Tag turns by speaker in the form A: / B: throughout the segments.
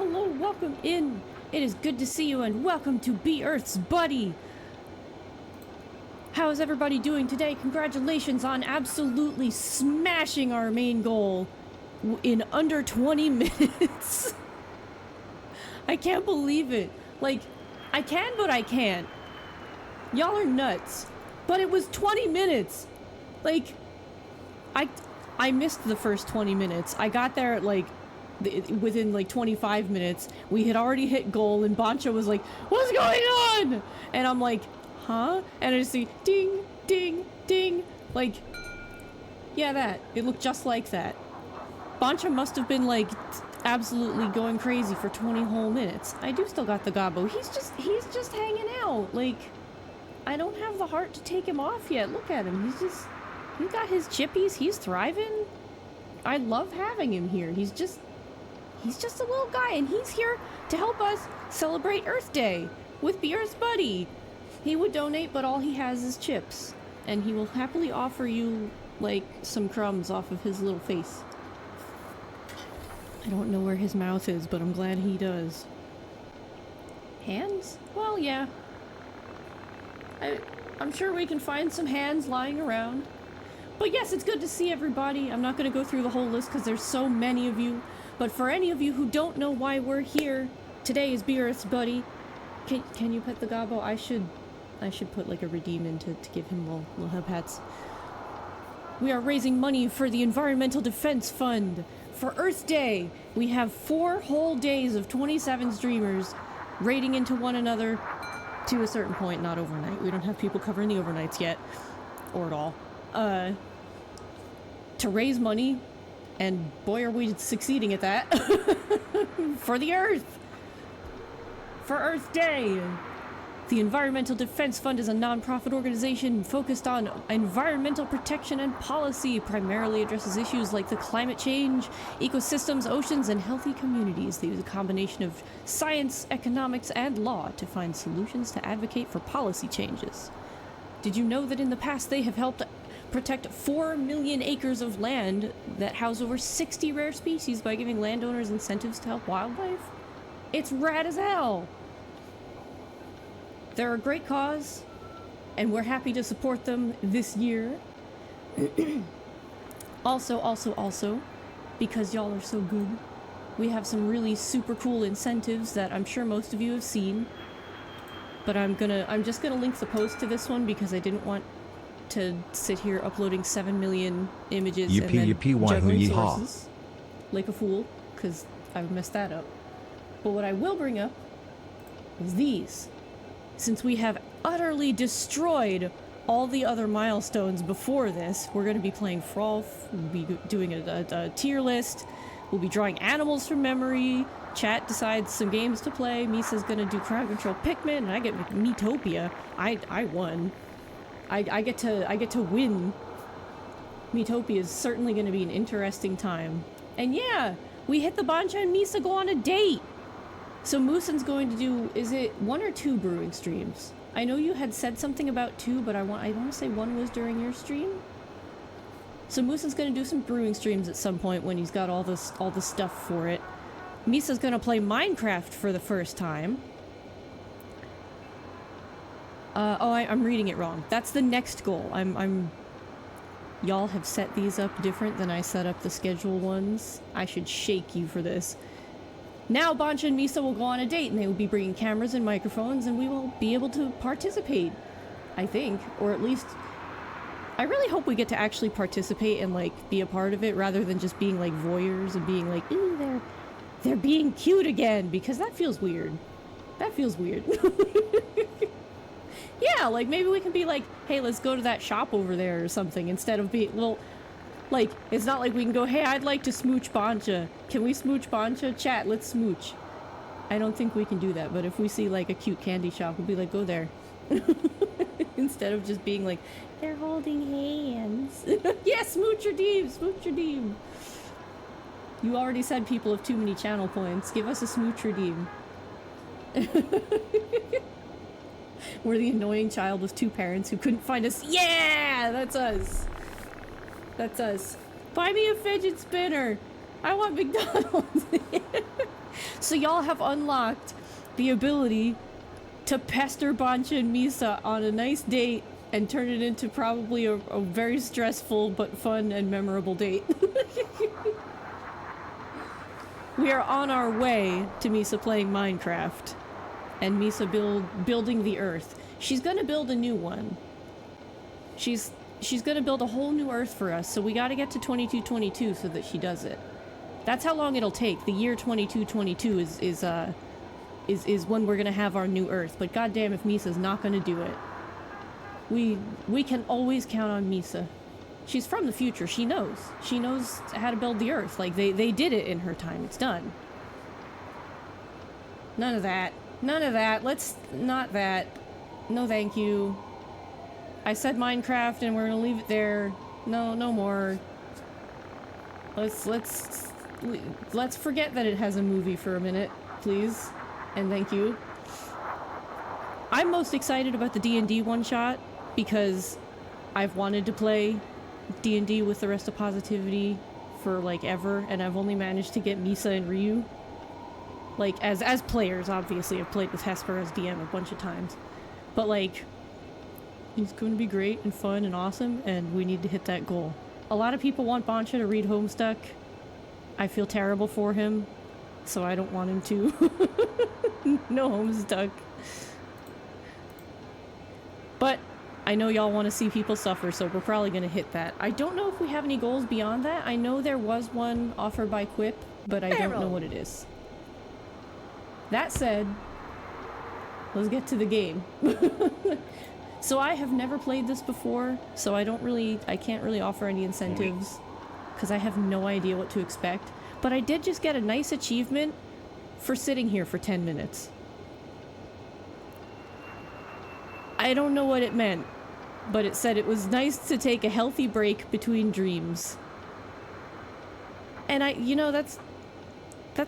A: hello, welcome in. It is good to see you and welcome to Be Earth's Buddy. How is everybody doing today? Congratulations on absolutely smashing our main goal in under 20 minutes. I can't believe it. Like, I can, but I can't. Y'all are nuts. But it was 20 minutes. Like, I missed the first 20 minutes. I got there at like within like 25 minutes. We had already hit goal and Bancha was like, what's going on? And I'm like, huh? And I just see ding, ding, ding. Like, yeah, that. It looked just like that. Bancha must have been like absolutely going crazy for 20 whole minutes. I do still got the gobbo. He's just hanging out. Like, I don't have the heart to take him off yet. Look at him. He got his chippies. He's thriving. I love having him here. He's just a little guy, and he's here to help us celebrate Earth Day with Be Earth's Buddy. He would donate, but all he has is chips, and he will happily offer you like some crumbs off of his little face. I don't know where his mouth is, but I'm glad he does. Hands? Well, yeah. I'm sure we can find some hands lying around. But yes, it's good to see everybody. I'm not going to go through the whole list because there's so many of you. But for any of you who don't know why we're here, today is Be Earth's Buddy. Can you pet the gobbo? I should put like a redeem in to give him little pets. We are raising money for the Environmental Defense Fund. For Earth Day, we have 4 whole days of 27 streamers raiding into one another to a certain point, not overnight. We don't have people covering the overnights yet, or at all. To raise money, and boy are we succeeding at that, for the Earth! For Earth Day! The Environmental Defense Fund is a non-profit organization focused on environmental protection and policy, primarily addresses issues like the climate change, ecosystems, oceans, and healthy communities. They use a combination of science, economics, and law to find solutions to advocate for policy changes. Did you know that in the past they have helped protect 4 million acres of land that house over 60 rare species by giving landowners incentives to help wildlife? It's rad as hell! They're a great cause, and we're happy to support them this year. Also, because y'all are so good, we have some really super cool incentives that I'm sure most of you have seen. But I'm just gonna link the post to this one because I didn't want to sit here uploading 7 million images and then juggling sources like a fool, because I messed that up. But what I will bring up is these. Since we have utterly destroyed all the other milestones before this, we're going to be playing Frolf, we'll be doing a tier list, we'll be drawing animals from memory, chat decides some games to play, Misa's going to do crowd control Pikmin, and I get Miitopia. I won. I get to win. Miitopia is certainly going to be an interesting time. And yeah, we hit the Bancha and Misa go on a date! So Moosin's going to do, is it 1 or 2 brewing streams? I know you had said something about 2, but I want to say 1 was during your stream. So Moosin's going to do some brewing streams at some point when he's got all the stuff for it. Misa's going to play Minecraft for the first time. I'm reading it wrong. That's the next goal. Y'all have set these up different than I set up the schedule ones. I should shake you for this. Now Bancha and Misa will go on a date, and they will be bringing cameras and microphones, and we will be able to participate, I think. Or at least, I really hope we get to actually participate and, like, be a part of it, rather than just being, like, voyeurs and being like, ooh, they're being cute again, because that feels weird. That feels weird. Yeah, like, maybe we can be like, hey, let's go to that shop over there or something, instead of being, well... Like, it's not like we can go, hey, I'd like to smooch Bancha. Can we smooch Bancha? Chat, let's smooch. I don't think we can do that, but if we see, like, a cute candy shop, we'll be like, go there. Instead of just being like, they're holding hands. Yeah, smooch your deem, smooch your deem. You already said people have too many channel points. Give us a smooch redeem. We're the annoying child with 2 parents who couldn't find us. Yeah, that's us. That's us. Buy me a fidget spinner. I want McDonald's. So y'all have unlocked the ability to pester Bancha and Misa on a nice date and turn it into probably a very stressful but fun and memorable date. We are on our way to Misa playing Minecraft and Misa building the Earth. She's gonna build a new one. She's gonna build a whole new Earth for us, so we gotta get to 2222 so that she does it. That's how long it'll take. The year 2222 is when we're gonna have our new Earth. But goddamn if Misa's not gonna do it. We can always count on Misa. She's from the future. She knows. She knows how to build the Earth. Like, they did it in her time. It's done. None of that. None of that. Let's... not that. No thank you. I said Minecraft and we're gonna leave it there. No, no more. Let's forget that it has a movie for a minute, please. And thank you. I'm most excited about the D&D one-shot because I've wanted to play D&D with the rest of Positivity for, like, ever, and I've only managed to get Misa and Ryu. Like, as players, obviously. I've played with Hesper as DM a bunch of times. But, like, it's going to be great and fun and awesome, and we need to hit that goal. A lot of people want Bancha to read Homestuck. I feel terrible for him, so I don't want him to. No Homestuck. But I know y'all want to see people suffer, so we're probably going to hit that. I don't know if we have any goals beyond that. I know there was one offered by Quip, but I don't know what it is. That said, let's get to the game. So I have never played this before, so I can't really offer any incentives, because I have no idea what to expect. But I did just get a nice achievement for sitting here for 10 minutes. I don't know what it meant, but it said it was nice to take a healthy break between dreams. And you know, that's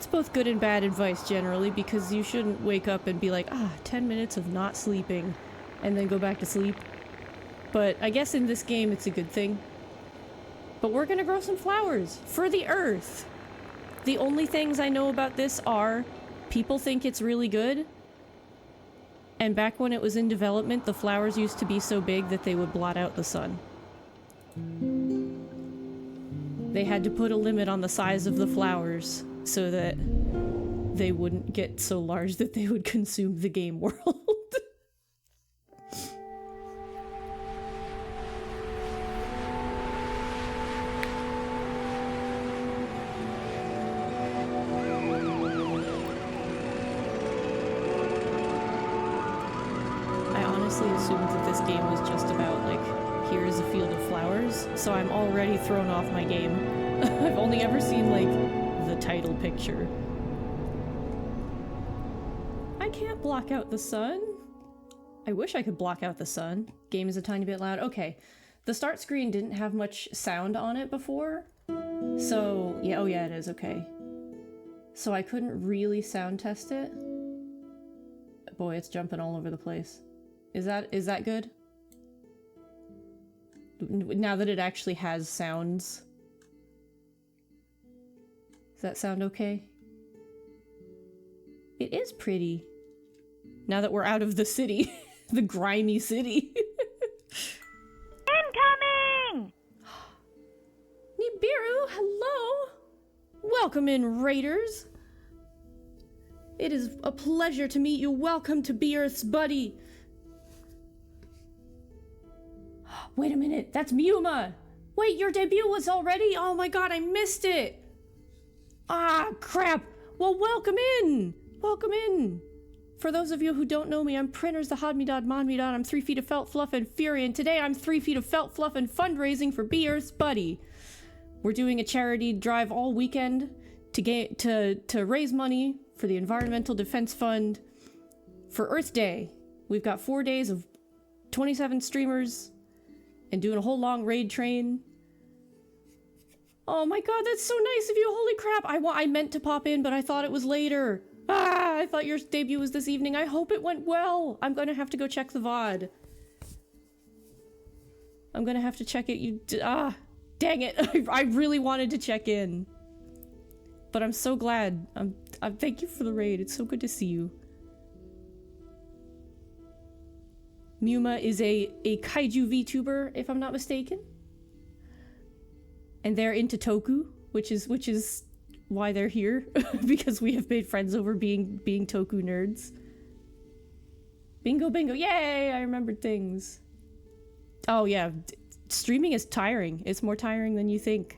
A: both good and bad advice generally, because you shouldn't wake up and be like, 10 minutes of not sleeping, and then go back to sleep. But I guess in this game it's a good thing. But we're gonna grow some flowers for the Earth. The only things I know about this are people think it's really good. And back when it was in development, the flowers used to be so big that they would blot out the sun. They had to put a limit on the size of the flowers so that they wouldn't get so large that they would consume the game world. Assumed that this game was just about, like, here's a field of flowers, so I'm already thrown off my game. I've only ever seen, like, the title picture. I can't block out the sun. I wish I could block out the sun. Game is a tiny bit loud. Okay. The start screen didn't have much sound on it before, so, yeah, oh yeah, it is, okay. So I couldn't really sound test it. Boy, it's jumping all over the place. Is that good? Now that it actually has sounds. Does that sound okay? It is pretty. Now that we're out of the city. The grimy city.
B: Incoming!
A: Nibiru, hello! Welcome in, Raiders. It is a pleasure to meet you. Welcome to B-Earth's buddy. Wait a minute, that's Miuma! Wait, your debut was already? Oh my god, I missed it! Ah, crap! Well, welcome in! Welcome in! For those of you who don't know me, I'm Printers the Hodmedod Monmedod. I'm 3 feet of felt, fluff, and fury, and today I'm 3 feet of felt, fluff, and fundraising for B-Earth's buddy. We're doing a charity drive all weekend to raise money for the Environmental Defense Fund for Earth Day. We've got 4 days of 27 streamers and doing a whole long raid train. Oh my god, that's so nice of you! Holy crap! I meant to pop in, but I thought it was later. Ah, I thought your debut was this evening. I hope it went well. I'm gonna have to go check the VOD. I'm gonna have to check it. Dang it! I really wanted to check in. But I'm so glad. Thank you for the raid. It's so good to see you. Muma is a kaiju VTuber, if I'm not mistaken. And they're into Toku, which is why they're here. Because we have made friends over being Toku nerds. Bingo bingo, yay! I remembered things. Oh yeah, streaming is tiring. It's more tiring than you think.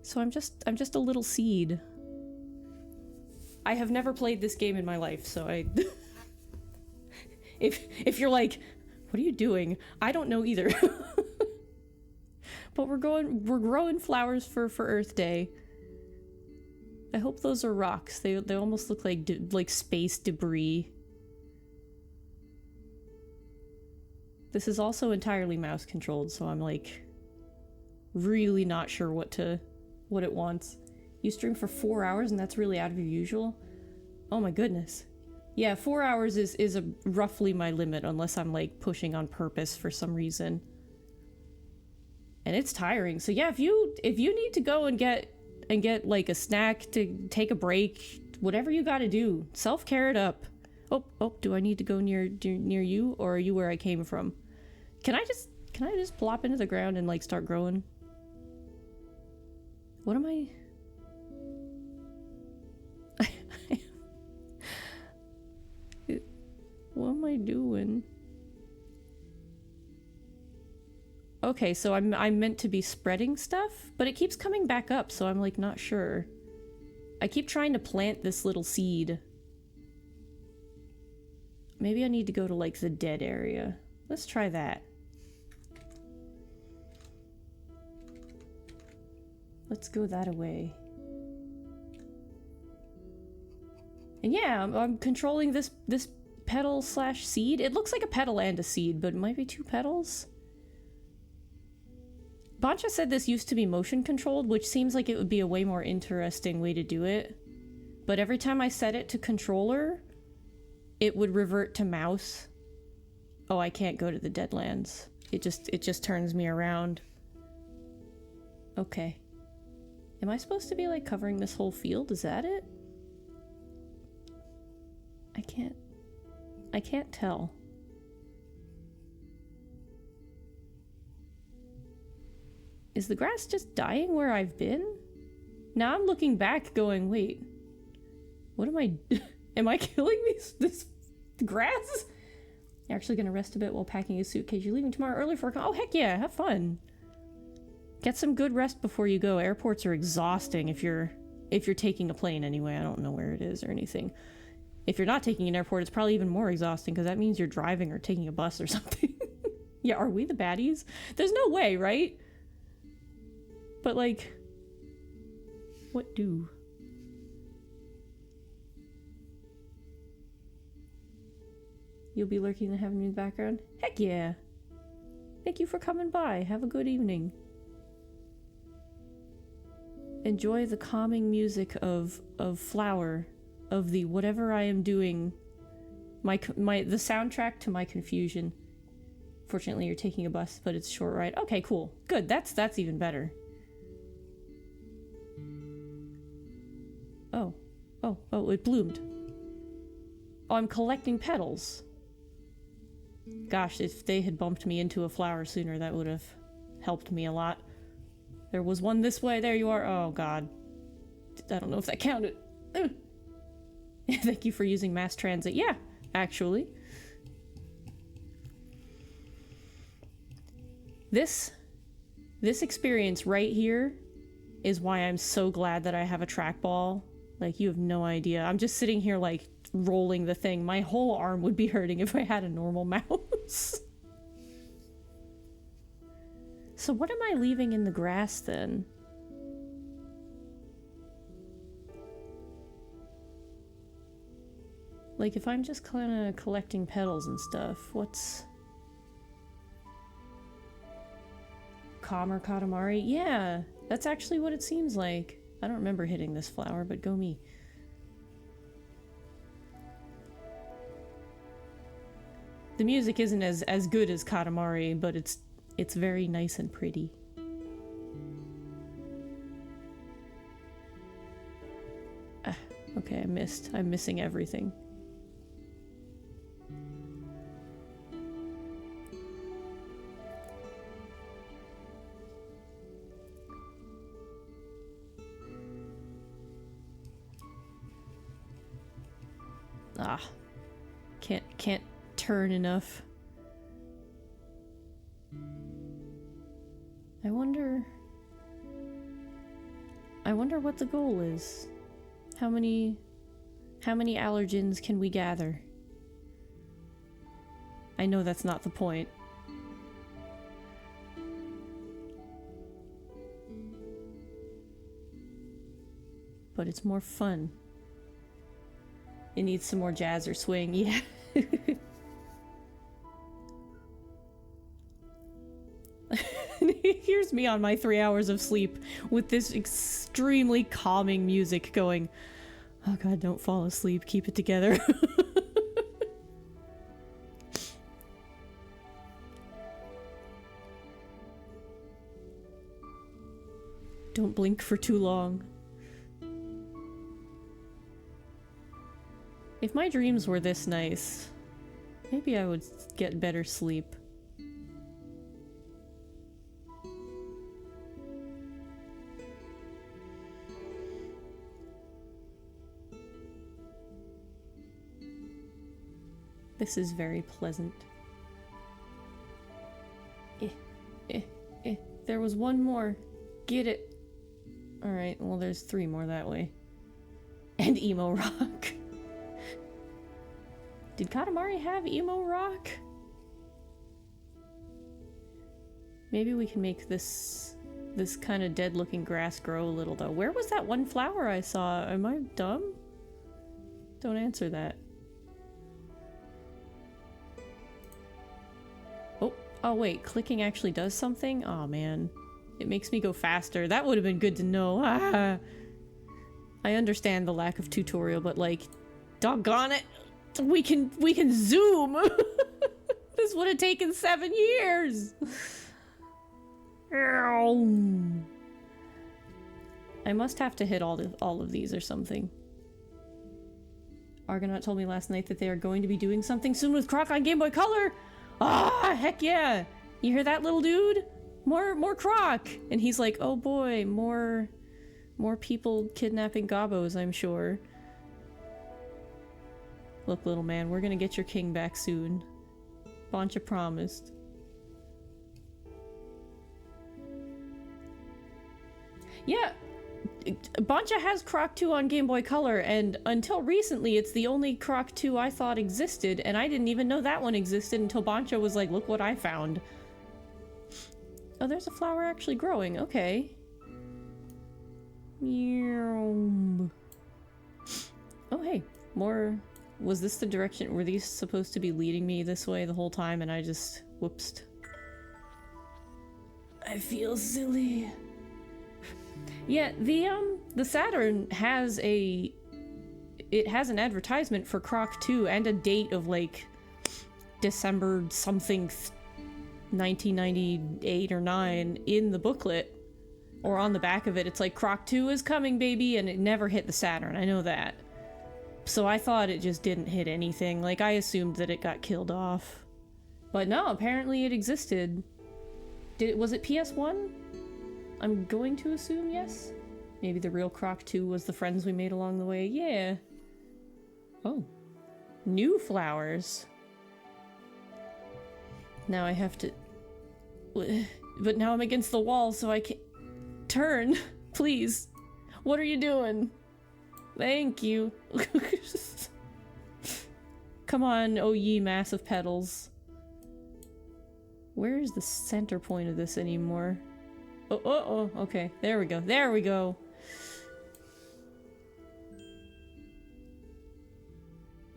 A: So I'm just a little seed. I have never played this game in my life, so I if you're like, what are you doing? I don't know either. But we're growing flowers for Earth Day. I hope those are rocks. They almost look like space debris. This is also entirely mouse controlled, so I'm like really not sure what it wants. You stream for 4 hours and that's really out of your usual? Oh my goodness. Yeah, 4 hours is roughly my limit unless I'm like pushing on purpose for some reason. And it's tiring. So yeah, if you need to go and get like a snack to take a break, whatever you gotta do, self-care it up. Oh, do I need to go near you, or are you where I came from? Can I just plop into the ground and like start growing? What am I? What am I doing? Okay, so I'm meant to be spreading stuff, but it keeps coming back up, so I'm like not sure. I keep trying to plant this little seed. Maybe I need to go to like the dead area. Let's try that. Let's go that away. And yeah, I'm controlling this petal slash seed. It looks like a petal and a seed, but it might be 2 petals. Bancha said this used to be motion controlled, which seems like it would be a way more interesting way to do it. But every time I set it to controller, it would revert to mouse. Oh, I can't go to the Deadlands. It just turns me around. Okay. Am I supposed to be like covering this whole field? Is that it? I can't tell. Is the grass just dying where I've been? Now I'm looking back going, wait, what am I, am I killing this grass? You're actually gonna rest a bit while packing a suitcase. You're leaving tomorrow early for a oh heck yeah, have fun. Get some good rest before you go. Airports are exhausting if you're taking a plane anyway. I don't know where it is or anything. If you're not taking an airport, it's probably even more exhausting because that means you're driving or taking a bus or something. Yeah, are we the baddies? There's no way, right? But like, what do? You'll be lurking in the background? Heck yeah! Thank you for coming by. Have a good evening. Enjoy the calming music of Flower, of the whatever I am doing, the soundtrack to my confusion. Fortunately, you're taking a bus, but it's a short ride. Okay, cool. Good. That's even better. Oh, it bloomed. Oh, I'm collecting petals. Gosh, if they had bumped me into a flower sooner, that would have helped me a lot. There was one this way. There you are. Oh, God. I don't know if that counted. Thank you for using mass transit. Yeah, actually. This experience right here is why I'm so glad that I have a trackball. Like, you have no idea. I'm just sitting here, like, rolling the thing. My whole arm would be hurting if I had a normal mouse. So what am I leaving in the grass, then? Like, if I'm just kind of collecting petals and stuff, what's... Calmer Katamari? Yeah, that's actually what it seems like. I don't remember hitting this flower, but go me. The music isn't as good as Katamari, but it's very nice and pretty. Okay, I missed. I'm missing everything. Ah. Can't turn enough. I wonder what the goal is. How many allergens can we gather? I know that's not the point. But it's more fun. It needs some more jazz or swing, yeah. Here's me on my 3 hours of sleep with this extremely calming music going, oh god, don't fall asleep, keep it together. Don't blink for too long. If my dreams were this nice, maybe I would get better sleep. This is very pleasant. There was one more. Get it. Alright, well there's 3 more that way. And emo rock. Did Katamari have emo rock? Maybe we can make this kind of dead looking grass grow a little though. Where was that one flower I saw? Am I dumb? Don't answer that. Oh wait, clicking actually does something? Aw, man. It makes me go faster. That would have been good to know. Ah. I understand the lack of tutorial, but like, doggone it, we can zoom! This would have taken 7 years! I must have to hit all of these or something. Argonaut told me last night that they are going to be doing something soon with Croc on Game Boy Color! Ah, heck yeah! You hear that, little dude? More Croc! And he's like, oh boy, more people kidnapping Gobos, I'm sure. Look, little man, we're gonna get your king back soon. Boncha promised. Yeah, Boncha has Croc 2 on Game Boy Color, and until recently, it's the only Croc 2 I thought existed, and I didn't even know that one existed until Boncha was like, look what I found. Oh, there's a flower actually growing, okay. Oh, hey, more... Was this the direction? Were these supposed to be leading me this way the whole time, and I just... whoopsed. I feel silly. Yeah, the Saturn has a... It has an advertisement for Croc 2 and a date of, like, December something 1998 or 9 in the booklet. Or on the back of it, it's like, Croc 2 is coming, baby, and it never hit the Saturn, I know that. So I thought it just didn't hit anything, like, I assumed that it got killed off. But no, apparently it existed. Was it PS1? I'm going to assume yes? Maybe the real Croc 2 was the friends we made along the way, yeah. Oh. New flowers. Now I have to... But now I'm against the wall, so I can't... Turn! Please! What are you doing? Thank you. Come on, oh ye massive petals. Where is the center point of this anymore? Oh, okay. There we go. There we go.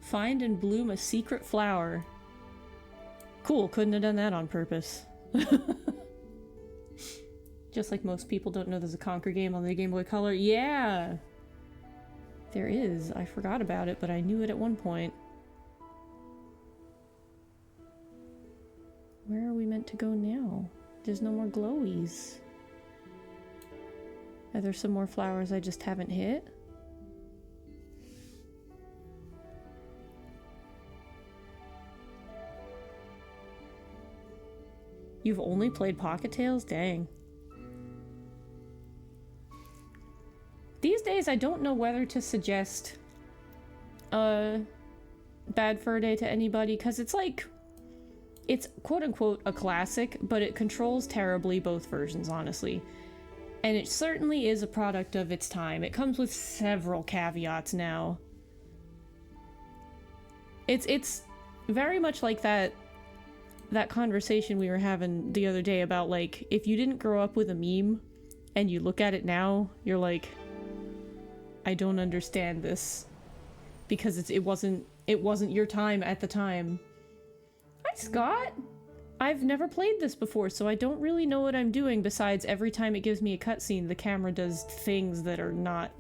A: Find and bloom a secret flower. Cool, couldn't have done that on purpose. Just like most people don't know there's a Conquer game on the Game Boy Color. Yeah! There is. I forgot about it, but I knew it at one point. Where are we meant to go now? There's no more glowies. Are there some more flowers I just haven't hit? You've only played Pocket Tales? Dang. These days, I don't know whether to suggest Bad Fur Day to anybody, because it's like, it's quote-unquote a classic, but it controls terribly both versions, honestly. And it certainly is a product of its time. It comes with several caveats now. It's very much like that conversation we were having the other day about, like, if you didn't grow up with a meme and you look at it now, you're like, I don't understand this. Because it wasn't your time at the time. Hi, Scott! I've never played this before, so I don't really know what I'm doing besides every time it gives me a cutscene, the camera does things that are not...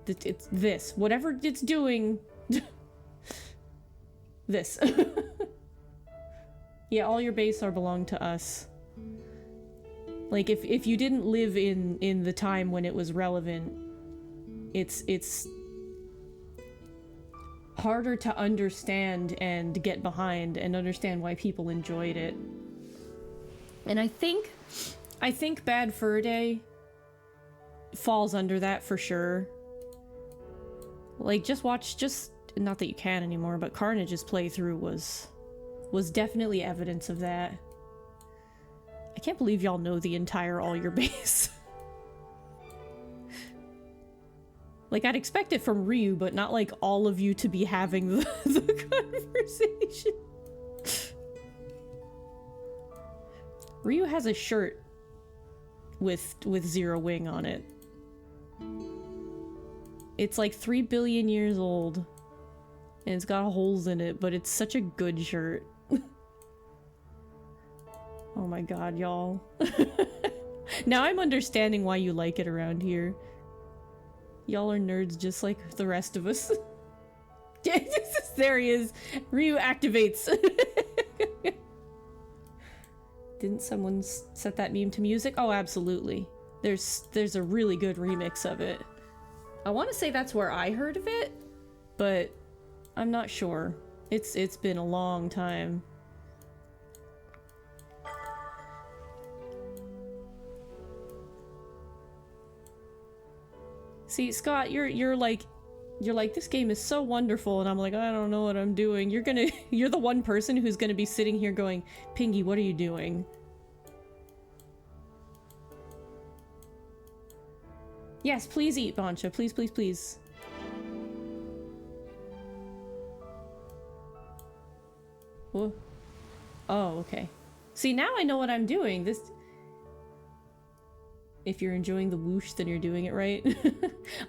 A: It's this. Whatever it's doing... this. Yeah, all your base are belong to us. Like, if you didn't live in the time when it was relevant, it's harder to understand and get behind and understand why people enjoyed it. And I think Bad Fur Day falls under that for sure. Like, not that you can anymore, but Carnage's playthrough was definitely evidence of that. I can't believe y'all know the entire All Your Base. Like, I'd expect it from Ryu, but not like all of you to be having the conversation. Ryu has a shirt with Zero Wing on it. It's like 3 billion years old. And it's got holes in it, but it's such a good shirt. Oh my god, y'all. Now I'm understanding why you like it around here. Y'all are nerds just like the rest of us. There he is. Ryu activates. Didn't someone set that meme to music? Oh, absolutely. There's a really good remix of it. I want to say that's where I heard of it, but I'm not sure. It's been a long time. See, Scott, you're like, this game is so wonderful, and I'm like, I don't know what I'm doing. You're the one person who's gonna be sitting here going, Pingy, what are you doing? Yes, please eat, Bancha. Please, please, please. Whoa. Oh, okay. See, now I know what I'm doing. If you're enjoying the whoosh, then you're doing it right.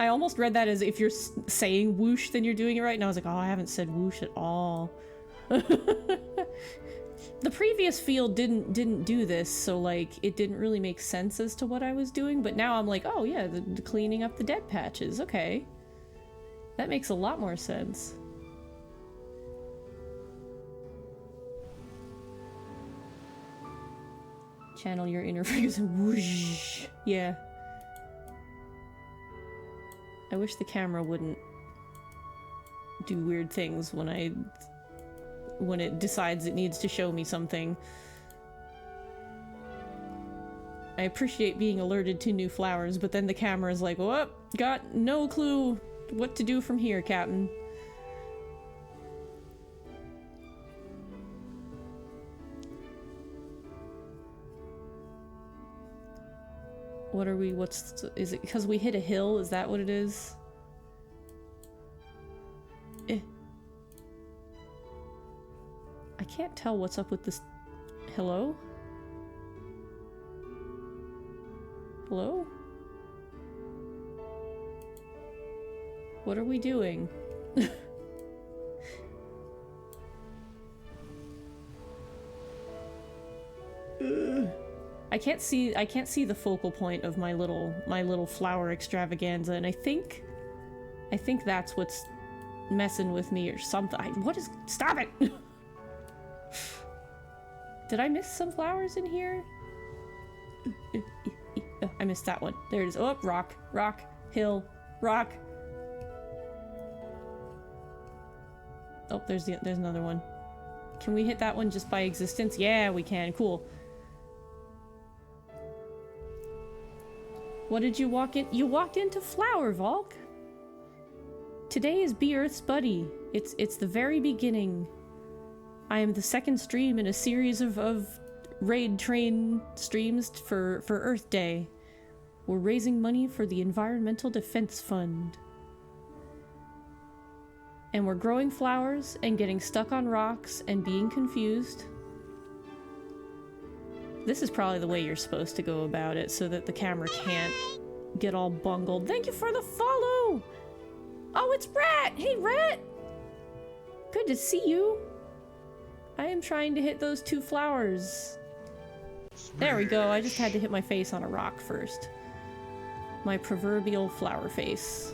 A: I almost read that as if you're saying whoosh, then you're doing it right. And I was like, oh, I haven't said whoosh at all. The previous field didn't do this, so like it didn't really make sense as to what I was doing. But now I'm like, oh yeah, the cleaning up the dead patches. Okay, that makes a lot more sense. Channel your inner figures and whoosh. Yeah. I wish the camera wouldn't do weird things when it decides it needs to show me something. I appreciate being alerted to new flowers, but then the camera is like, whoop, got no clue what to do from here, Captain. What are we, is it because we hit a hill? Is that what it is? I can't tell what's up with this. Hello? Hello? What are we doing? I can't see the focal point of my little flower extravaganza, and I think that's what's messing with me or something. Stop it! Did I miss some flowers in here? I missed that one. There it is. Oh, rock, hill, rock. Oh, there's another one. Can we hit that one just by existence? Yeah, we can. Cool. What did you walk in? You walked into Flower, Volk. Today is Be Earth's Buddy. It's the very beginning. I am the second stream in a series of raid train streams for Earth Day. We're raising money for the Environmental Defense Fund. And we're growing flowers and getting stuck on rocks and being confused. This is probably the way you're supposed to go about it so that the camera can't get all bungled. Thank you for the follow! Oh, it's Rat! Hey, Rat! Good to see you. I am trying to hit those 2 flowers. There we go. I just had to hit my face on a rock first. My proverbial flower face.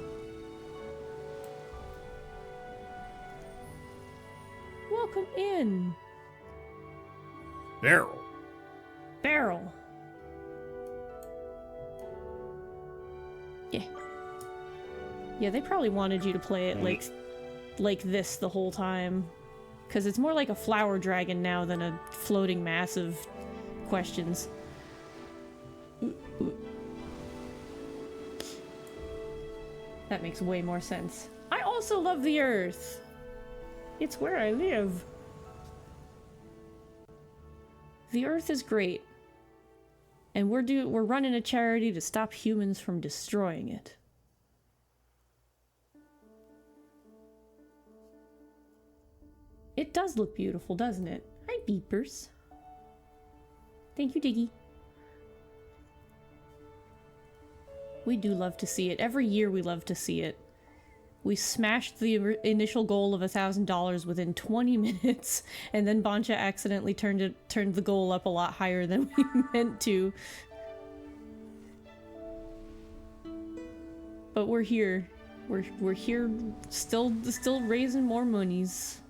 A: Welcome in.
B: Barrel.
A: Barrel. Yeah. Yeah, they probably wanted you to play it like this the whole time. Because it's more like a flower dragon now than a floating mass of questions. That makes way more sense. I also love the Earth. It's where I live. The Earth is great. And we're running a charity to stop humans from destroying it. It does look beautiful, doesn't it? Hi, Beepers. Thank you, Diggy. We do love to see it. Every year we love to see it. We smashed the initial goal of $1,000 within 20 minutes, and then Bancha accidentally turned the goal up a lot higher than we meant to. But we're here. We're here still raising more monies.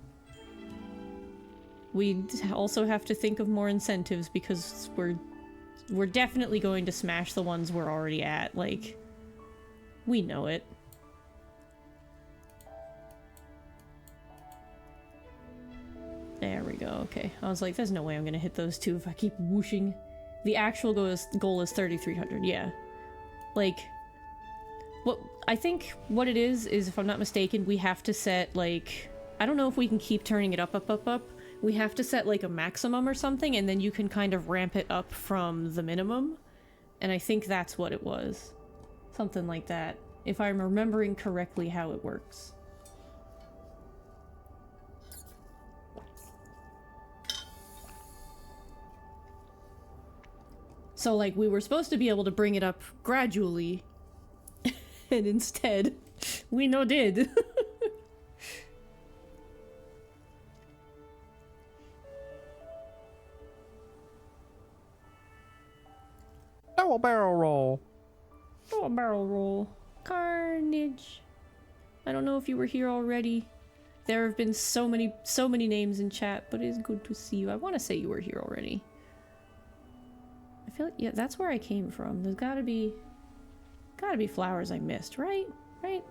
A: We also have to think of more incentives because we're definitely going to smash the ones we're already at. Like, we know it. There we go, okay. I was like, there's no way I'm gonna hit those 2 if I keep whooshing. The actual goal is 3,300, yeah. Like, I think what it is, if I'm not mistaken, we have to set, like, I don't know if we can keep turning it up. We have to set, like, a maximum or something, and then you can kind of ramp it up from the minimum. And I think that's what it was. Something like that. If I'm remembering correctly how it works. So, like, we were supposed to be able to bring it up gradually. And instead, we no did.
B: Oh, a barrel roll.
A: Oh, a barrel roll. Carnage. I don't know if you were here already. There have been so many names in chat, but it is good to see you. I want to say you were here already. I feel like, yeah, that's where I came from. There's gotta be flowers I missed, right? Right?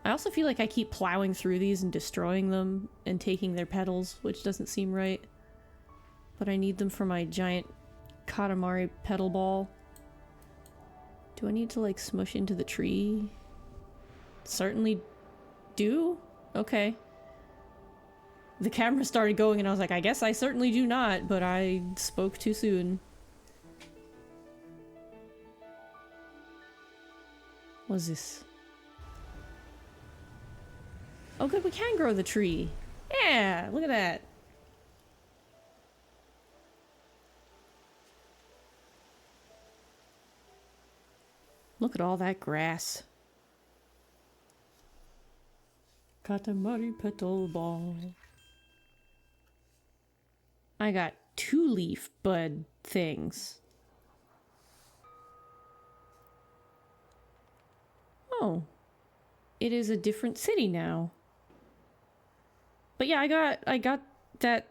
A: I also feel like I keep plowing through these and destroying them and taking their petals, which doesn't seem right. But I need them for my giant Katamari petal ball. Do I need to, like, smush into the tree? Certainly do? Okay. The camera started going and I was like, I guess I certainly do not, but I spoke too soon. What's this? Oh good, we can grow the tree. Yeah, look at that. Look at all that grass. Katamari petal ball. I got 2-leaf bud things. Oh. It is a different city now. But yeah, I got that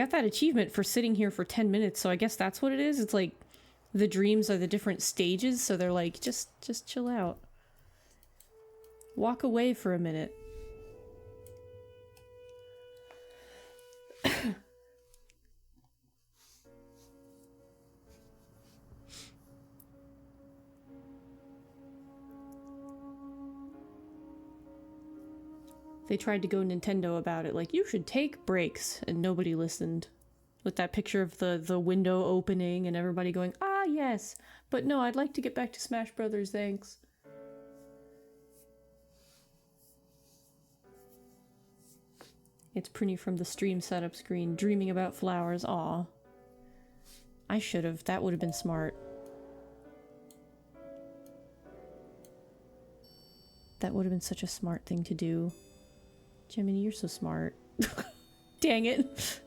A: achievement for sitting here for 10 minutes, so I guess that's what it is. It's like the dreams are the different stages, so they're like, just chill out. Walk away for a minute. They tried to go Nintendo about it, like, you should take breaks, and nobody listened. With that picture of the window opening and everybody going, ah, yes. But no, I'd like to get back to Smash Brothers, thanks. It's Prinny from the stream setup screen, dreaming about flowers. Aw. I should've. That would've been smart. That would've been such a smart thing to do. Gemini, you're so smart. Dang it.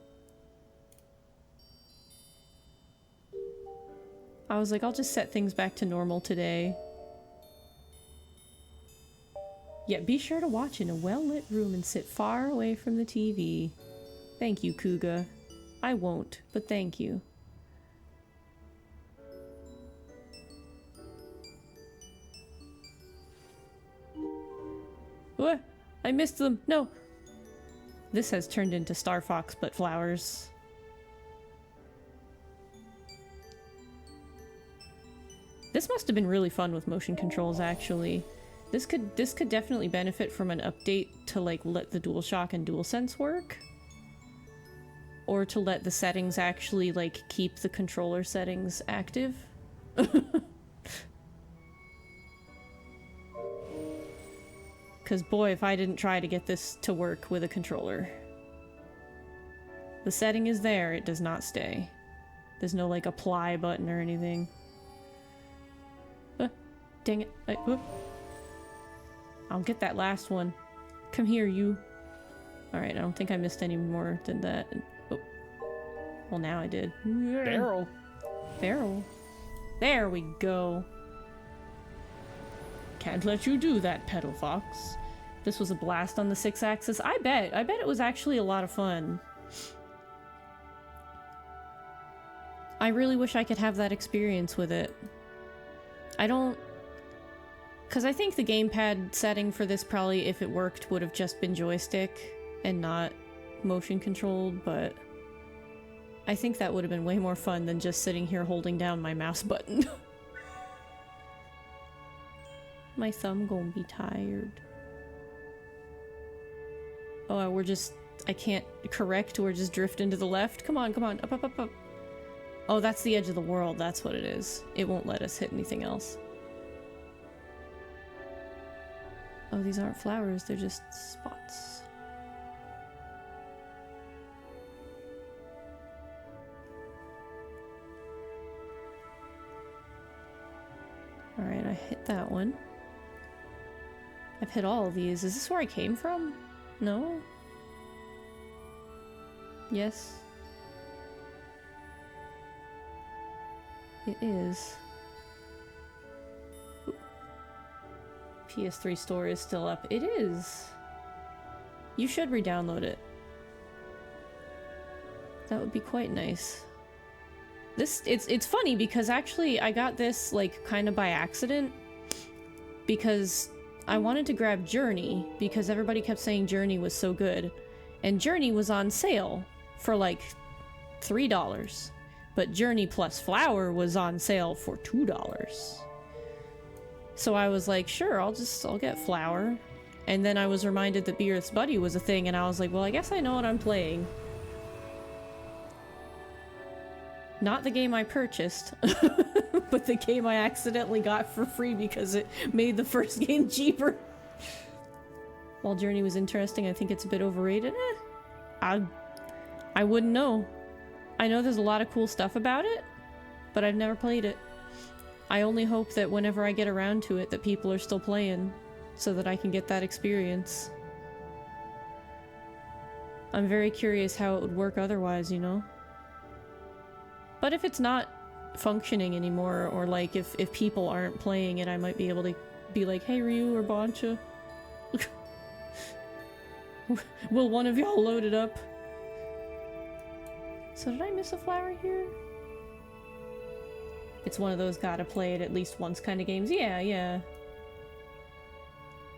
A: I was like, I'll just set things back to normal today. Yeah, be sure to watch in a well-lit room and sit far away from the TV. Thank you, Kuga. I won't, but thank you. What? I missed them. No. This has turned into Star Fox, but flowers. This must have been really fun with motion controls, actually. This could definitely benefit from an update to, like, let the DualShock and DualSense work. Or to let the settings actually, like, keep the controller settings active. Because boy, if I didn't try to get this to work with a controller. The setting is there, it does not stay. There's no, like, apply button or anything. Dang it. I'll get that last one. Come here, you. Alright, I don't think I missed any more than that. Oh. Well, now I did.
B: Daryl.
A: Daryl. There we go. Can't let you do that, Pedal Fox. This was a blast on the 6-axis. I bet it was actually a lot of fun. I really wish I could have that experience with it. I don't... Because I think the gamepad setting for this probably, if it worked, would have just been joystick and not motion controlled, but I think that would have been way more fun than just sitting here holding down my mouse button. My thumb gonna be tired. Oh, we're just... I can't correct, we're just drifting to the left. Come on, come on, up, up, up, up. Oh, that's the edge of the world, that's what it is. It won't let us hit anything else. Oh, these aren't flowers, they're just spots. Alright, I hit that one. I've hit all of these. Is this where I came from? No? Yes? It is. PS3 store is still up. It is! You should re-download it. That would be quite nice. It's funny because actually I got this like kind of by accident because I wanted to grab Journey because everybody kept saying Journey was so good, and Journey was on sale for like $3, but Journey plus Flower was on sale for $2. So I was like, sure, I'll get Flower. And then I was reminded that Beerth's Buddy was a thing, and I was like, well, I guess I know what I'm playing. Not the game I purchased, but the game I accidentally got for free because it made the first game cheaper. While Journey was interesting, I think it's a bit overrated. I wouldn't know. I know there's a lot of cool stuff about it, but I've never played it. I only hope that whenever I get around to it that people are still playing, so that I can get that experience. I'm very curious how it would work otherwise, you know? But if it's not functioning anymore, or like if people aren't playing it, I might be able to be like, hey Ryu or Boncha, will one of y'all load it up? So did I miss a flower here? It's one of those gotta play it at least once kind of games. Yeah, yeah.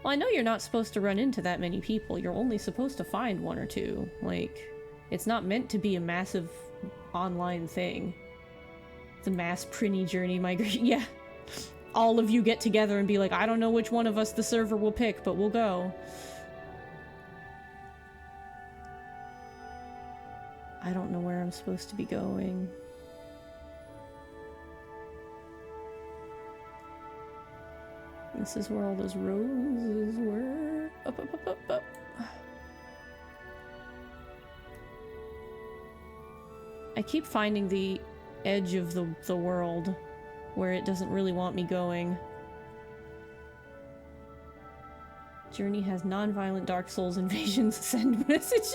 A: Well, I know you're not supposed to run into that many people. You're only supposed to find one or two. Like, it's not meant to be a massive online thing. The mass Prinny Journey migration. Yeah. All of you get together and be like, I don't know which one of us the server will pick, but we'll go. I don't know where I'm supposed to be going. This is where all those roses were. Up, up, up, up, up. I keep finding the edge of the world where it doesn't really want me going. Journey has non-violent Dark Souls invasions. Send message.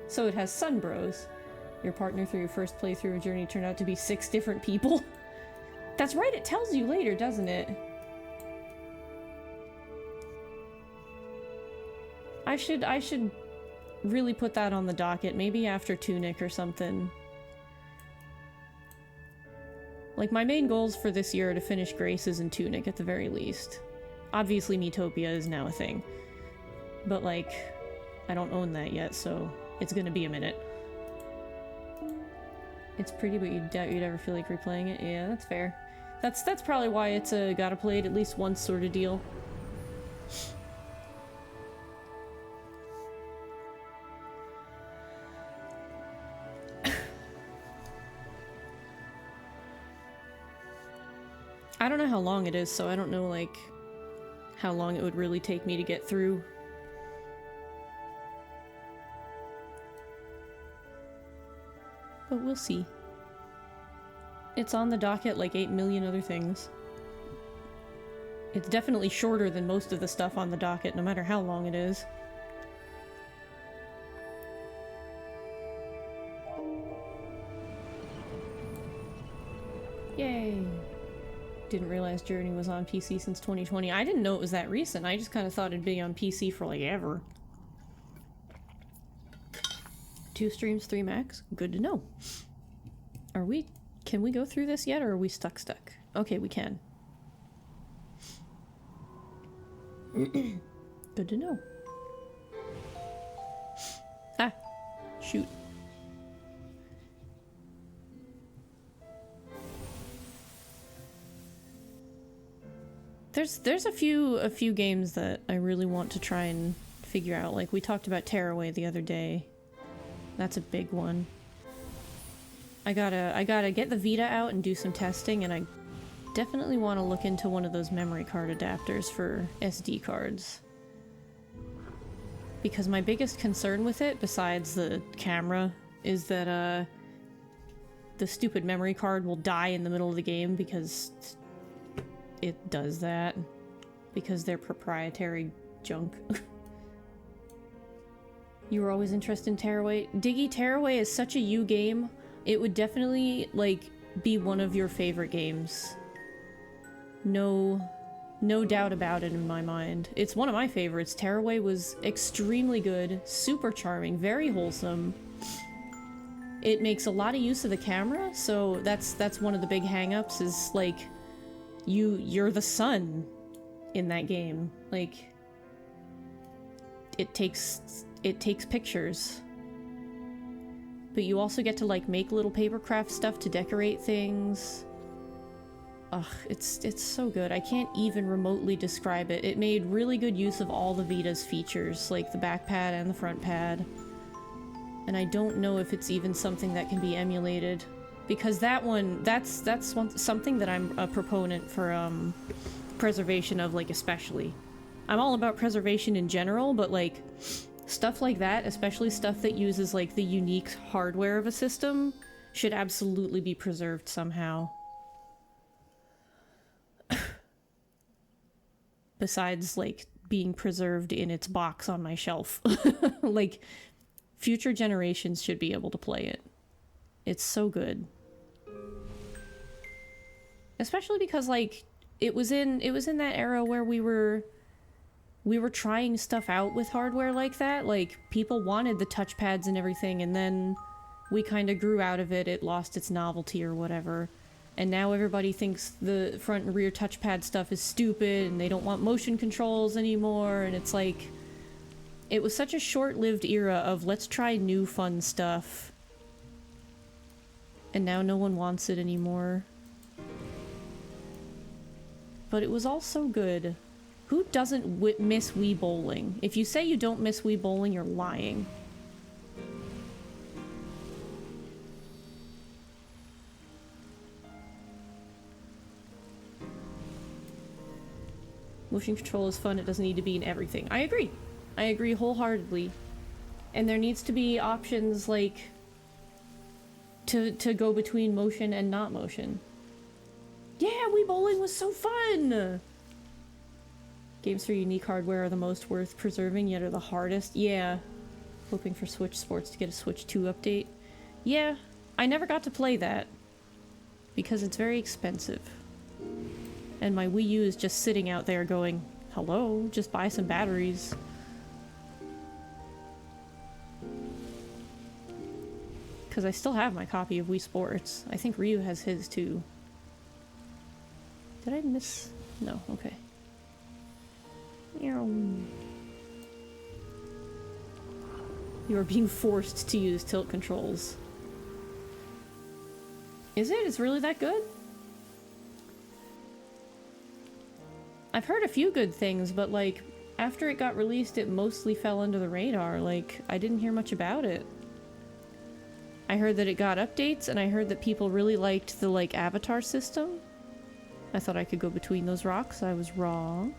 A: So it has Sunbros. Your partner through your first playthrough of Journey turned out to be 6 different people. That's right, it tells you later, doesn't it? I should really put that on the docket, maybe after Tunic or something. Like, my main goals for this year are to finish Graces and Tunic at the very least. Obviously, Miitopia is now a thing. But, like, I don't own that yet, so it's gonna be a minute. It's pretty, but you doubt you'd ever feel like replaying it? Yeah, that's fair. That's probably why it's a gotta play it at least once sort of deal. I don't know how long it is, so I don't know, like, how long it would really take me to get through. But we'll see. It's on the docket like 8 million other things. It's definitely shorter than most of the stuff on the docket, no matter how long it is. Yay! Didn't realize Journey was on PC since 2020. I didn't know it was that recent. I just kind of thought it'd be on PC for like ever. 2 streams, 3 max? Good to know. Can we go through this yet, or are we stuck? Okay, we can. Good to know. Ah! Shoot. There's a few games that I really want to try and figure out. Like, we talked about Tearaway the other day. That's a big one. I gotta get the Vita out and do some testing, and I definitely want to look into one of those memory card adapters for SD cards. Because my biggest concern with it, besides the camera, is that the stupid memory card will die in the middle of the game because it does that. Because they're proprietary junk. You were always interested in Tearaway? Diggy, Tearaway is such a you game. It would definitely, like, be one of your favorite games. No doubt about it in my mind. It's one of my favorites. Tearaway was extremely good, super charming, very wholesome. It makes a lot of use of the camera, so that's one of the big hang-ups is, like, you're the sun in that game. Like, it takes pictures. But you also get to, like, make little papercraft stuff to decorate things. Ugh, it's so good. I can't even remotely describe it. It made really good use of all the Vita's features, like the back pad and the front pad. And I don't know if it's even something that can be emulated. Because that one, that's something that I'm a proponent for, preservation of, like, especially. I'm all about preservation in general, but, like, stuff like that, especially stuff that uses, like, the unique hardware of a system, should absolutely be preserved somehow. Besides, like, being preserved in its box on my shelf. Like, future generations should be able to play it. It's so good. Especially because, like, it was in that era where we were trying stuff out with hardware like that. Like, people wanted the touchpads and everything, and then we kind of grew out of it. It lost its novelty or whatever. And now everybody thinks the front and rear touchpad stuff is stupid, and they don't want motion controls anymore, and it's like... It was such a short-lived era of let's try new fun stuff. And now no one wants it anymore. But it was all so good. Who doesn't miss Wii Bowling? If you say you don't miss Wii Bowling, you're lying. Motion control is fun, it doesn't need to be in everything. I agree. I agree wholeheartedly. And there needs to be options, like, to go between motion and not motion. Yeah, Wii Bowling was so fun! Games for unique hardware are the most worth preserving, yet are the hardest. Yeah. Hoping for Switch Sports to get a Switch 2 update. Yeah, I never got to play that. Because it's very expensive. And my Wii U is just sitting out there going, hello, just buy some batteries. Because I still have my copy of Wii Sports. I think Ryu has his too. Did I miss? No, okay. You are being forced to use tilt controls. Is it? It's really that good? I've heard a few good things, but like, after it got released, it mostly fell under the radar. Like, I didn't hear much about it. I heard that it got updates, and I heard that people really liked the, like, avatar system. I thought I could go between those rocks. I was wrong.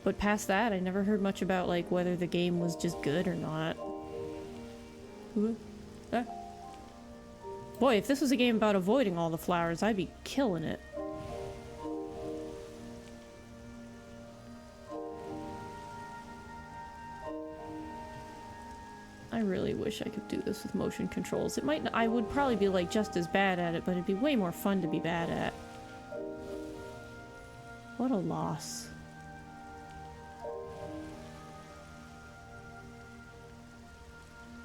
A: But past that, I never heard much about, like, whether the game was just good or not. Ooh. Ah. Boy, if this was a game about avoiding all the flowers, I'd be killing it. I really wish I could do this with motion controls. It might not, I would probably be like just as bad at it, but it'd be way more fun to be bad at. What a loss.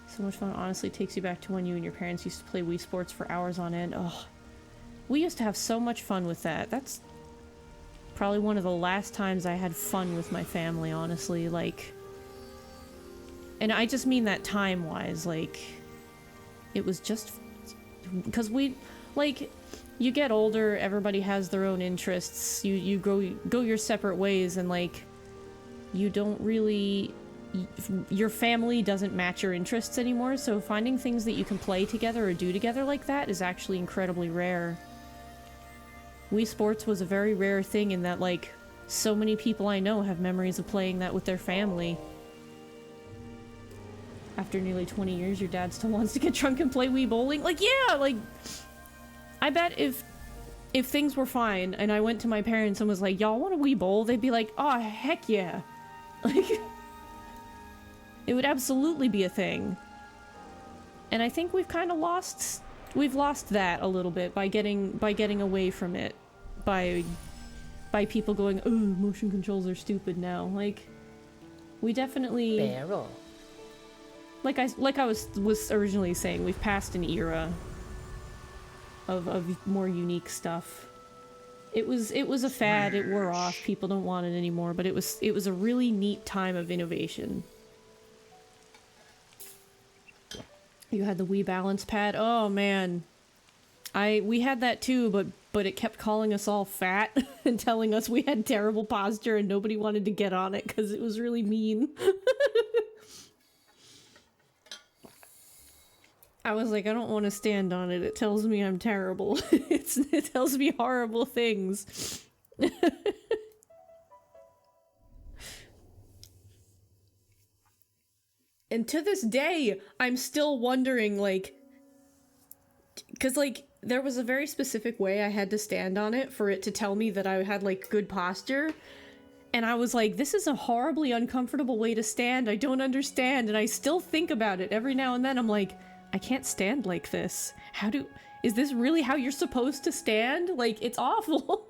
A: So much fun honestly takes you back to when you and your parents used to play Wii Sports for hours on end. Oh, we used to have so much fun with that. That's probably one of the last times I had fun with my family, honestly. Like, and I just mean that time-wise, like, it was just... Because we... Like, you get older, everybody has their own interests, you go your separate ways, and, like, you don't really... Your family doesn't match your interests anymore, so finding things that you can play together or do together like that is actually incredibly rare. Wii Sports was a very rare thing in that, like, so many people I know have memories of playing that with their family. After nearly 20 years, your dad still wants to get drunk and play Wii Bowling? Like, yeah, like... I bet if things were fine, and I went to my parents and was like, y'all want a Wii Bowl? They'd be like, oh, heck yeah. Like... It would absolutely be a thing. And I think we've kind of lost... We've lost that a little bit by getting away from it. By people going, oh, motion controls are stupid now. Like, we definitely...
C: Barrel.
A: Like I was originally saying, we've passed an era of more unique stuff. It was a fad, it wore off, people don't want it anymore, but it was a really neat time of innovation. You had the Wii Balance Pad. Oh man. We had that too, but it kept calling us all fat and telling us we had terrible posture and nobody wanted to get on it because it was really mean. I was like, I don't want to stand on it. It tells me I'm terrible. It tells me horrible things. And to this day, I'm still wondering, like... Because, like, there was a very specific way I had to stand on it for it to tell me that I had, like, good posture. And I was like, this is a horribly uncomfortable way to stand. I don't understand. And I still think about it every now and then. I'm like... I can't stand like this. Is this really how you're supposed to stand? Like, it's awful.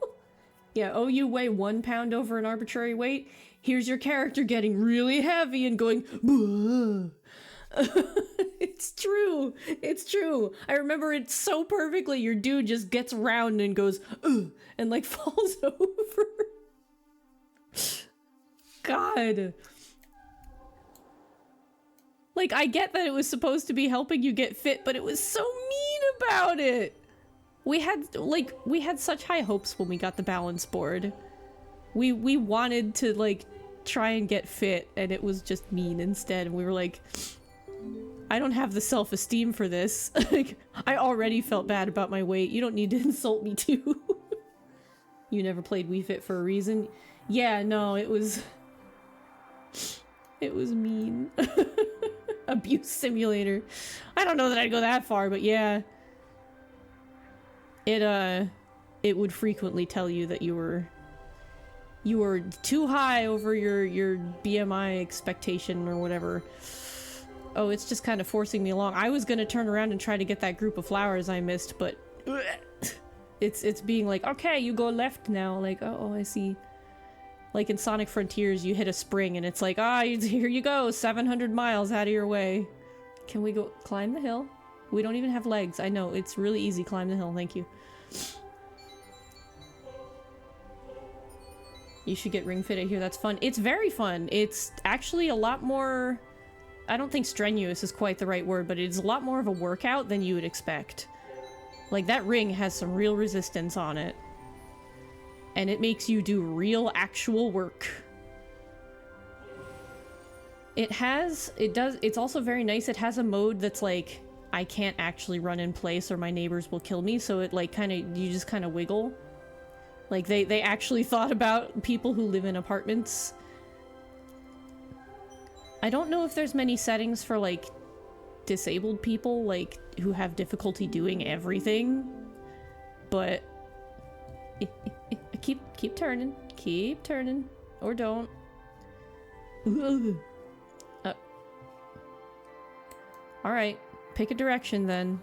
A: Yeah, oh, you weigh 1 pound over an arbitrary weight? Here's your character getting really heavy and going, It's true. It's true. I remember it so perfectly. Your dude just gets around and goes, and like falls over. God. Like, I get that it was supposed to be helping you get fit, but it was so mean about it! We had such high hopes when we got the balance board. We wanted to, like, try and get fit, and it was just mean instead, and we were like, I don't have the self-esteem for this. Like, I already felt bad about my weight, you don't need to insult me too. You never played Wii Fit for a reason? Yeah, no, it was... It was mean. Abuse simulator. I don't know that I'd go that far, but yeah. It would frequently tell you that you were too high over your BMI expectation or whatever. Oh, it's just kind of forcing me along. I was gonna turn around and try to get that group of flowers I missed, but it's being like, okay, you go left now. Like, oh, I see. Like in Sonic Frontiers, you hit a spring and it's like, here you go, 700 miles out of your way. Can we go climb the hill? We don't even have legs. I know, it's really easy. Climb the hill, thank you. You should get Ring Fit, I hear that's fun. It's very fun. It's actually a lot more... I don't think strenuous is quite the right word, but it's a lot more of a workout than you would expect. Like, that ring has some real resistance on it. And it makes you do real, actual work. It's also very nice. It has a mode that's like, I can't actually run in place or my neighbors will kill me, so it like you just kind of wiggle. Like they actually thought about people who live in apartments. I don't know if there's many settings for like disabled people, like who have difficulty doing everything, but keep turning, or don't. All right, pick a direction then.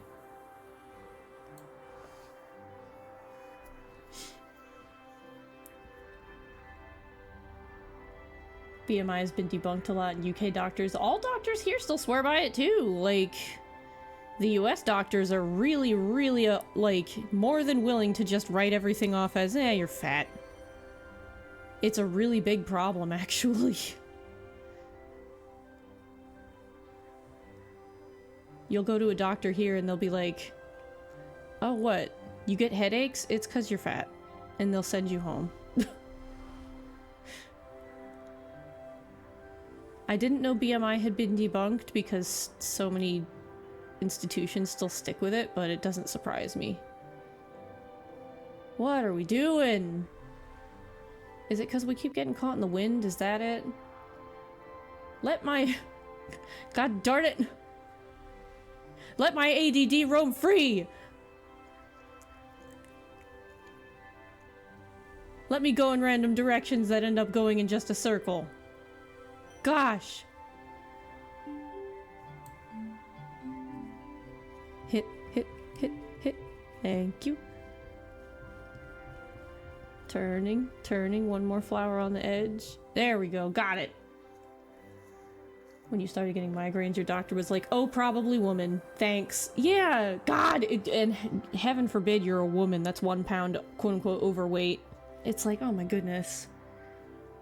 A: BMI has been debunked a lot in UK doctors. All doctors here still swear by it too. Like, the US doctors are really, really, like, more than willing to just write everything off as, you're fat. It's a really big problem, actually. You'll go to a doctor here and they'll be like, oh, what? You get headaches? It's 'cause you're fat. And they'll send you home. I didn't know BMI had been debunked because so many institutions still stick with it, but it doesn't surprise me. What are we doing? Is it because we keep getting caught in the wind? Is that it? Let my... God darn it! Let my ADD roam free! Let me go in random directions that end up going in just a circle. Gosh! Hit, hit, hit, hit. Thank you. Turning, turning. One more flower on the edge. There we go. Got it. When you started getting migraines, your doctor was like, oh, probably woman. Thanks. Yeah, God! And heaven forbid you're a woman that's 1 pound, quote-unquote, overweight. It's like, oh my goodness.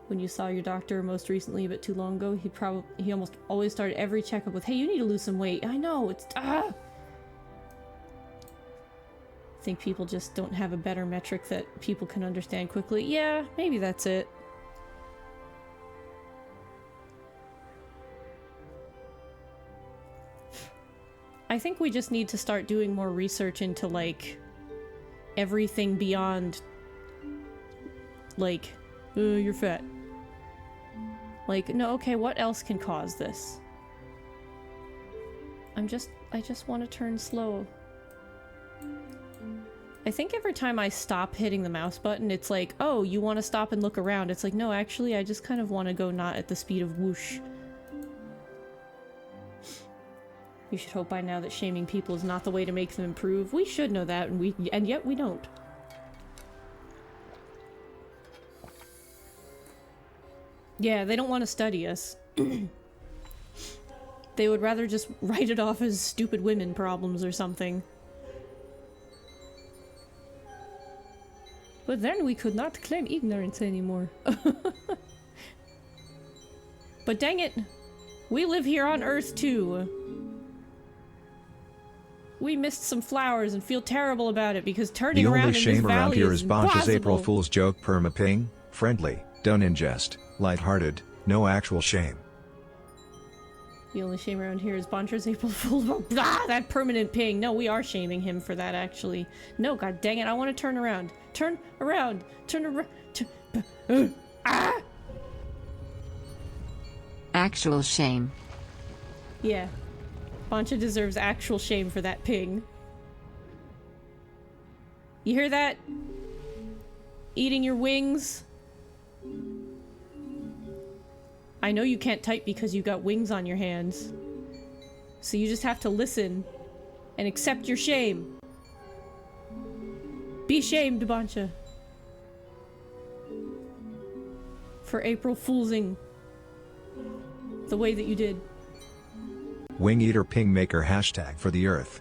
A: When you saw your doctor most recently a bit too long ago, he almost always started every checkup with, hey, you need to lose some weight. I know, it's... I think people just don't have a better metric that people can understand quickly. Yeah, maybe that's it. I think we just need to start doing more research into, like, everything beyond, like, you're fat. Like, no, okay, what else can cause this? I just want to turn slow. I think every time I stop hitting the mouse button, it's like, oh, you want to stop and look around. It's like, no, actually, I just kind of want to go not at the speed of whoosh. You should hope by now that shaming people is not the way to make them improve. We should know that, and yet we don't. Yeah, they don't want to study us. They would rather just write it off as stupid women problems or something. But then we could not claim ignorance anymore. But dang it, we live here on Earth too. We missed some flowers and feel terrible about it because turning around in this valley is impossible.
C: The only shame around here is Bonch's April Fool's joke perma-ping, friendly, done in jest, light-hearted, no actual shame.
A: The only shame around here is Bontra's April Fool. Ah, that permanent ping. No, we are shaming him for that, actually. No, god dang it, I want to turn around. Turn around. Turn around. Ah!
D: Actual shame.
A: Yeah. Bontra deserves actual shame for that ping. You hear that? Eating your wings? I know you can't type because you got wings on your hands. So you just have to listen and accept your shame. Be shamed, Boncha. For April Foolsing the way that you did.
C: Wing Eater Ping Maker hashtag for the Earth.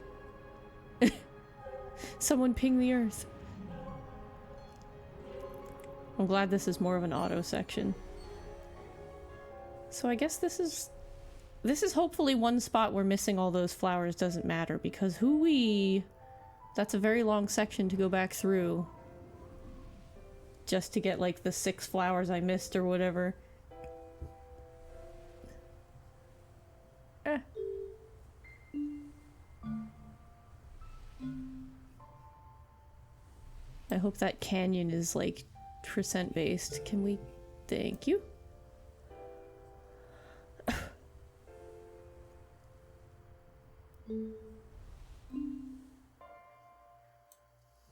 A: Someone ping the Earth. I'm glad this is more of an auto section. So I guess this is hopefully one spot where missing all those flowers doesn't matter, because that's a very long section to go back through just to get like the 6 flowers I missed or whatever. I hope that canyon is like percent based. Can we? Thank you.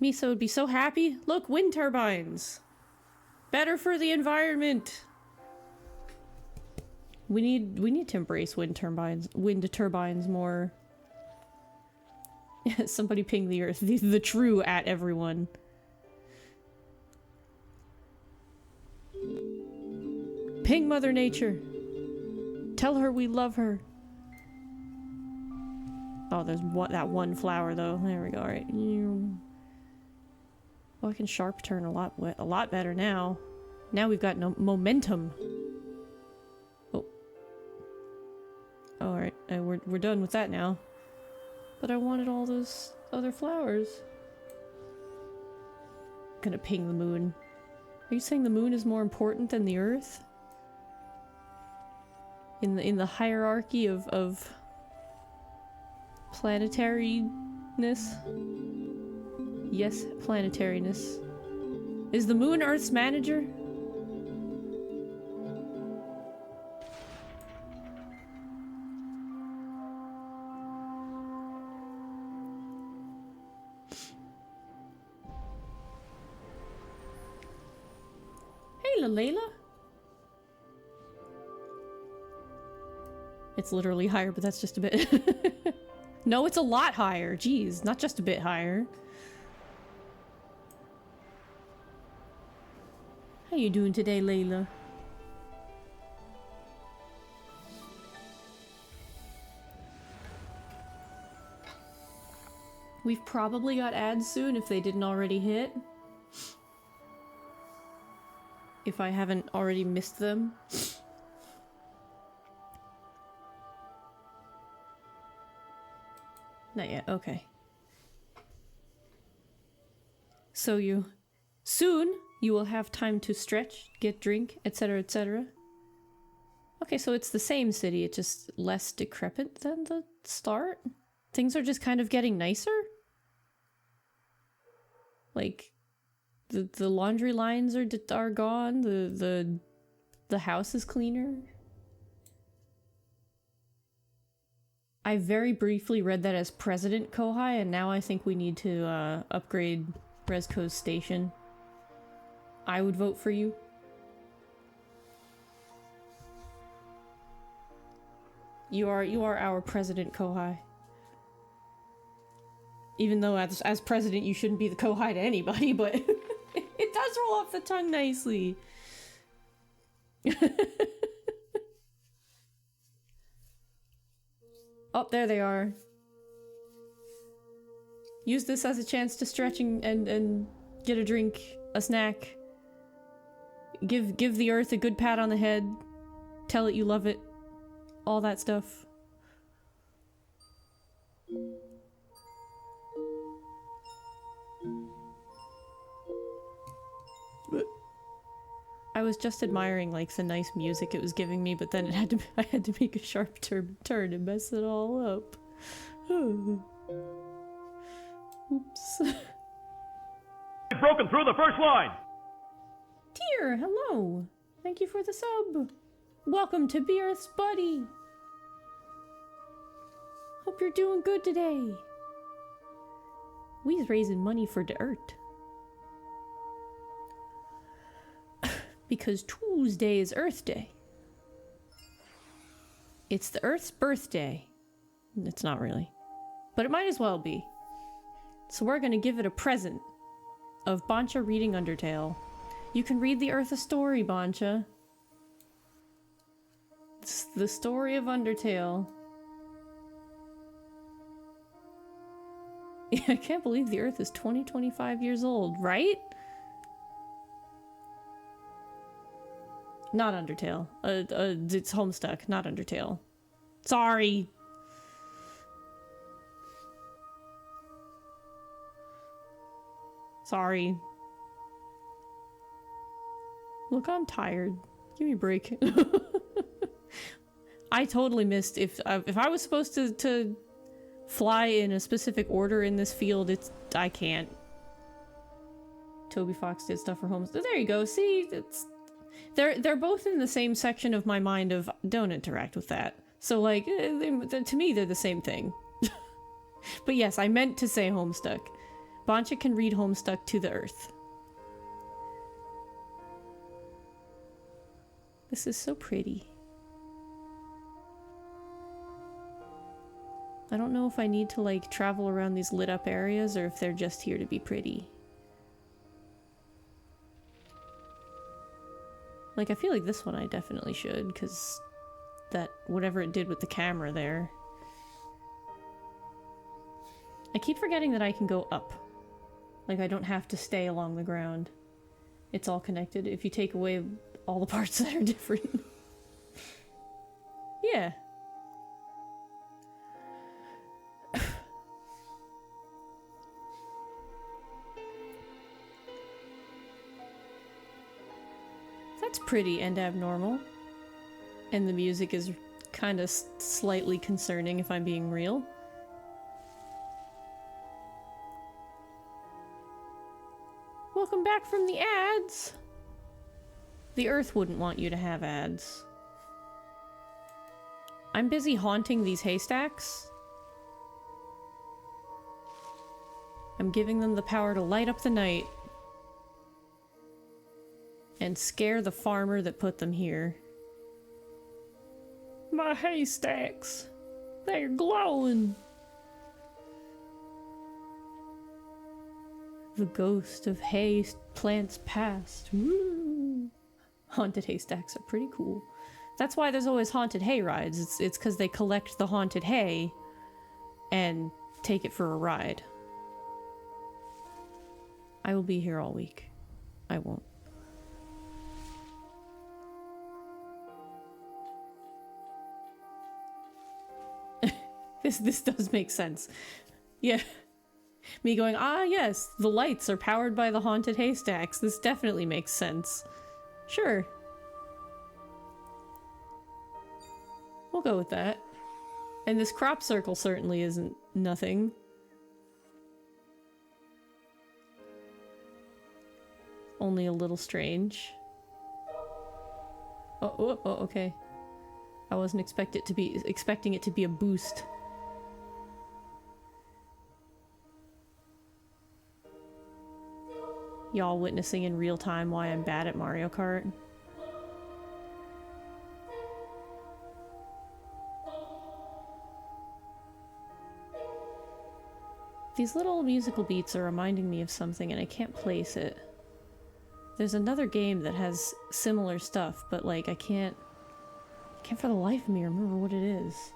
A: Misa would be so happy. Look, wind turbines. Better for the environment. We need to embrace wind turbines more. Somebody ping the Earth. The true at everyone. Ping Mother Nature. Tell her we love her. Oh, there's that one flower though. There we go. All right. Oh, I can sharp turn a lot better now. Now we've got no momentum. Oh. All right. We're done with that now. But I wanted all those other flowers. I'm gonna ping the moon. Are you saying the moon is more important than the Earth? In the hierarchy of planetariness? Yes, planetariness. Is the moon Earth's manager? Hey, Layla. It's literally higher, but that's just a bit. No, it's a lot higher. Jeez, not just a bit higher. How you doing today, Layla? We've probably got ads soon if they didn't already hit. If I haven't already missed them. Not yet, okay. So soon you will have time to stretch, get drink, etc., etc. Okay, so it's the same city, it's just less decrepit than the start? Things are just kind of getting nicer? Like, the laundry lines are gone, the house is cleaner. I very briefly read that as President Kohai, and now I think we need to upgrade Rezko's station. I would vote for you. You are our President Kohai. Even though as president you shouldn't be the Kohai to anybody, but it does roll off the tongue nicely. Oh, there they are. Use this as a chance to stretch and get a drink, a snack. Give the earth a good pat on the head. Tell it you love it. All that stuff. I was just admiring like the nice music it was giving me, but then I had to make a sharp turn and mess it all up. Oops.
E: Broken through the first line.
A: Dear, hello. Thank you for the sub. Welcome to Be Earth's Buddy. Hope you're doing good today. We's raising money for the Earth. Because Tuesday is Earth Day. It's the Earth's birthday. It's not really. But it might as well be. So we're gonna give it a present of Bancha reading Undertale. You can read the Earth a story, Bancha. It's the story of Undertale. Yeah, I can't believe the Earth is 25 years old, right? Not Undertale. It's Homestuck, not Undertale. Sorry. Sorry. Look, I'm tired. Give me a break. I totally missed if I was supposed to fly in a specific order in this field. I can't. Toby Fox did stuff for Homes. There you go. See, they're both in the same section of my mind of don't interact with that. So like to me they're the same thing. But yes, I meant to say Homestuck. Bancha can read Homestuck to the Earth. This is so pretty. I don't know if I need to like travel around these lit up areas or if they're just here to be pretty. Like, I feel like this one I definitely should, because that, whatever it did with the camera there. I keep forgetting that I can go up. Like, I don't have to stay along the ground. It's all connected if you take away all the parts that are different. Yeah. That's pretty and abnormal. And the music is kind of slightly concerning if I'm being real. Welcome back from the ads! The Earth wouldn't want you to have ads. I'm busy haunting these haystacks. I'm giving them the power to light up the night and scare the farmer that put them here. My haystacks! They're glowing! The ghost of hay plants past. Woo. Haunted haystacks are pretty cool. That's why there's always haunted hay rides. It's because they collect the haunted hay and take it for a ride. I will be here all week. I won't. This does make sense. Yeah. Me going, ah yes, the lights are powered by the haunted haystacks. This definitely makes sense. Sure. We'll go with that. And this crop circle certainly isn't nothing. Only a little strange. Oh, okay. I wasn't expecting it to be a boost. Y'all witnessing in real time why I'm bad at Mario Kart. These little musical beats are reminding me of something and I can't place it. There's another game that has similar stuff, but like I can't for the life of me remember what it is.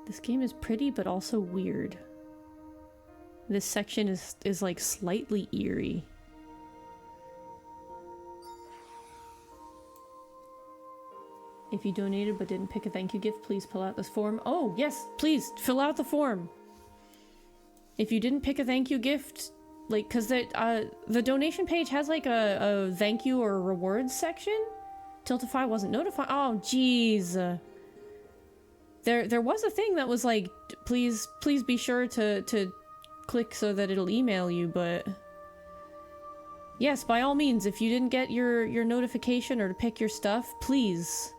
A: This game is pretty, but also weird. This section is like slightly eerie. If you donated but didn't pick a thank you gift, please fill out this form. Oh, yes, please, fill out the form. If you didn't pick a thank you gift, like, because the donation page has, like, a thank you or rewards section. Tiltify wasn't notified. Oh, jeez. There was a thing that was like, please be sure to click so that it'll email you, but... Yes, by all means, if you didn't get your notification or to pick your stuff, please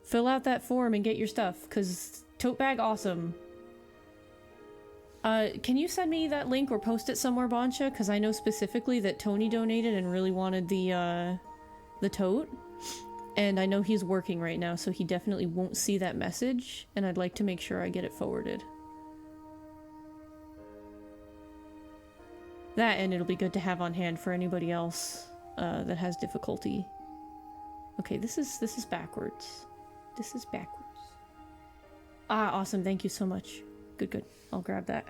A: fill out that form and get your stuff, because tote bag awesome. Can you send me that link or post it somewhere, Boncha? Because I know specifically that Tony donated and really wanted the tote. And I know he's working right now, so he definitely won't see that message, and I'd like to make sure I get it forwarded. That, and it'll be good to have on hand for anybody else that has difficulty. Okay, this is backwards. This is backwards. Ah, awesome. Thank you so much. Good. I'll grab that.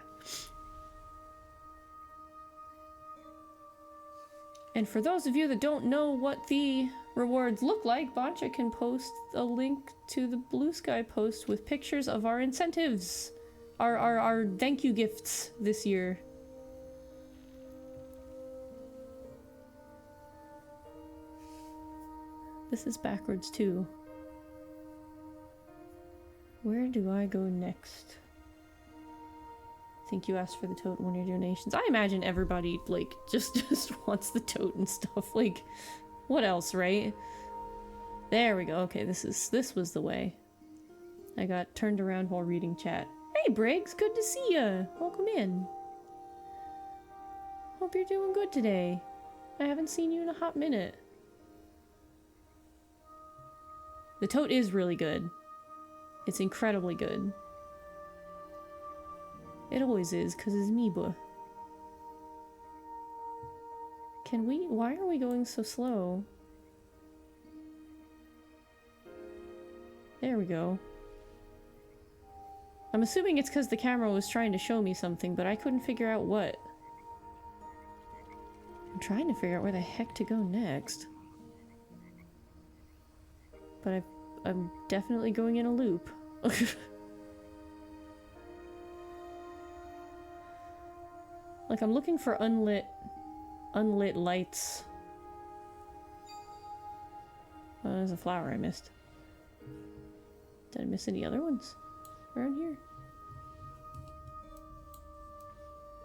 A: And for those of you that don't know what the rewards look like, Boncha can post a link to the Blue Sky post with pictures of our incentives. Our thank you gifts this year. This is backwards too. Where do I go next? I think you asked for the tote in one of your donations. I imagine everybody, like, just wants the tote and stuff. Like, what else, right? There we go. Okay, this was the way. I got turned around while reading chat. Hey, Briggs, good to see ya. Welcome in. Hope you're doing good today. I haven't seen you in a hot minute. The tote is really good. It's incredibly good. It always is, because it's Meeba. Can we? Why are we going so slow? There we go. I'm assuming it's because the camera was trying to show me something, but I couldn't figure out what. I'm trying to figure out where the heck to go next. But I'm definitely going in a loop. Like, I'm looking for unlit lights. Oh, there's a flower I missed. Did I miss any other ones around here?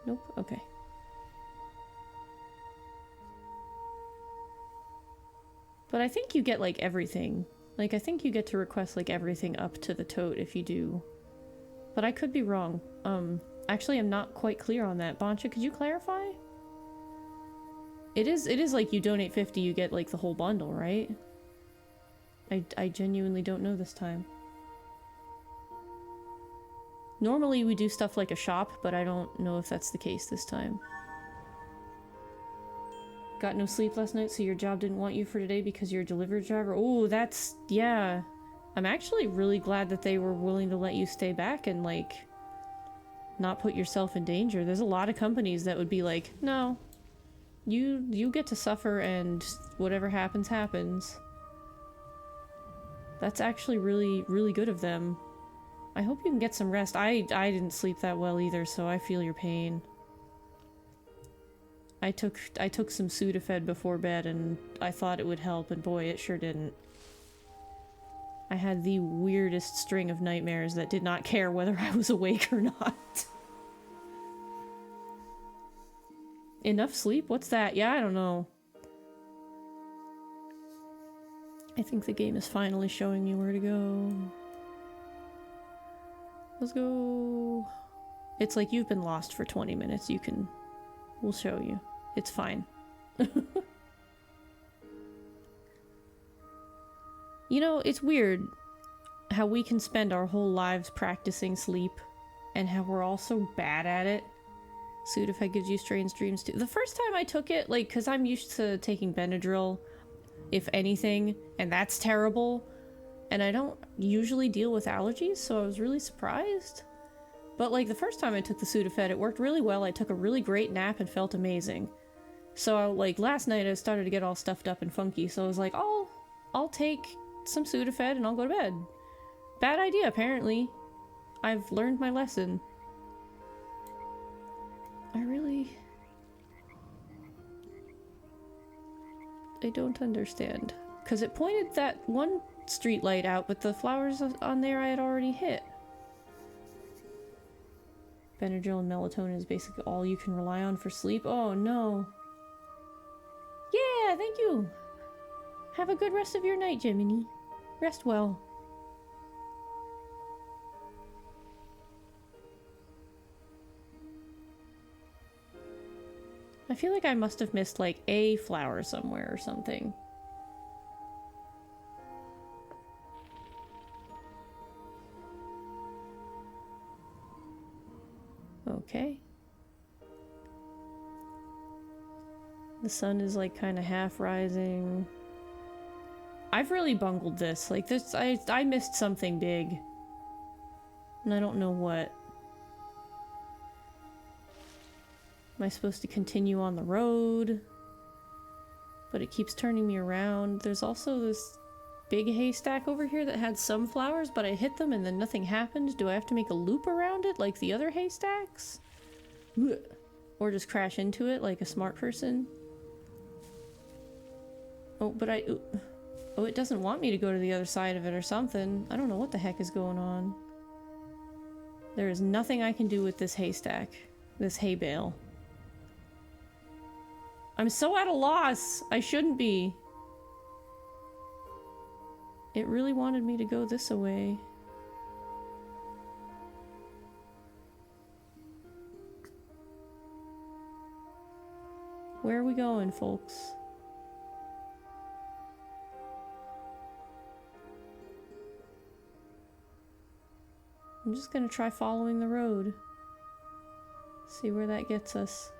A: Nope, okay. But I think you get, like, everything. Like, I think you get to request, like, everything up to the tote if you do. But I could be wrong. Actually, I'm not quite clear on that. Boncha, could you clarify? It is like you donate 50, you get, like, the whole bundle, right? I genuinely don't know this time. Normally we do stuff like a shop, but I don't know if that's the case this time. Got no sleep last night, so your job didn't want you for today because you're a delivery driver? Oh, that's... yeah. I'm actually really glad that they were willing to let you stay back and, like, not put yourself in danger. There's a lot of companies that would be like, no, you get to suffer and whatever happens, happens. That's actually really, really good of them. I hope you can get some rest. I didn't sleep that well either, so I feel your pain. I took some Sudafed before bed and I thought it would help, and boy, it sure didn't. I had the weirdest string of nightmares that did not care whether I was awake or not. Enough sleep? What's that? Yeah, I don't know. I think the game is finally showing me where to go. Let's go. It's like you've been lost for 20 minutes. We'll show you. It's fine. You know, it's weird how we can spend our whole lives practicing sleep and how we're all so bad at it. Sudafed gives you strange dreams too. The first time I took it, like, because I'm used to taking Benadryl, if anything, and that's terrible. And I don't usually deal with allergies, so I was really surprised. But, like, the first time I took the Sudafed, it worked really well. I took a really great nap and felt amazing. So, like, last night I started to get all stuffed up and funky, so I was like, I'll I'll take some Sudafed and I'll go to bed. Bad idea, apparently. I've learned my lesson. I don't understand. Because it pointed that one street light out, but the flowers on there I had already hit. Benadryl and melatonin is basically all you can rely on for sleep. Oh no. Yeah, thank you. Have a good rest of your night, Jiminy. Rest well. I feel like I must have missed like a flower somewhere or something. Okay. The sun is like kind of half rising. I've really bungled this. Like this, I missed something big. And I don't know what. Am I supposed to continue on the road? But it keeps turning me around. There's also this big haystack over here that had some flowers, but I hit them and then nothing happened. Do I have to make a loop around it like the other haystacks? Or just crash into it like a smart person? Oh, but oh, it doesn't want me to go to the other side of it or something. I don't know what the heck is going on. There is nothing I can do with this haystack. This hay bale. I'm so at a loss! I shouldn't be. It really wanted me to go this way. Where are we going, folks? I'm just gonna try following the road. See where that gets us.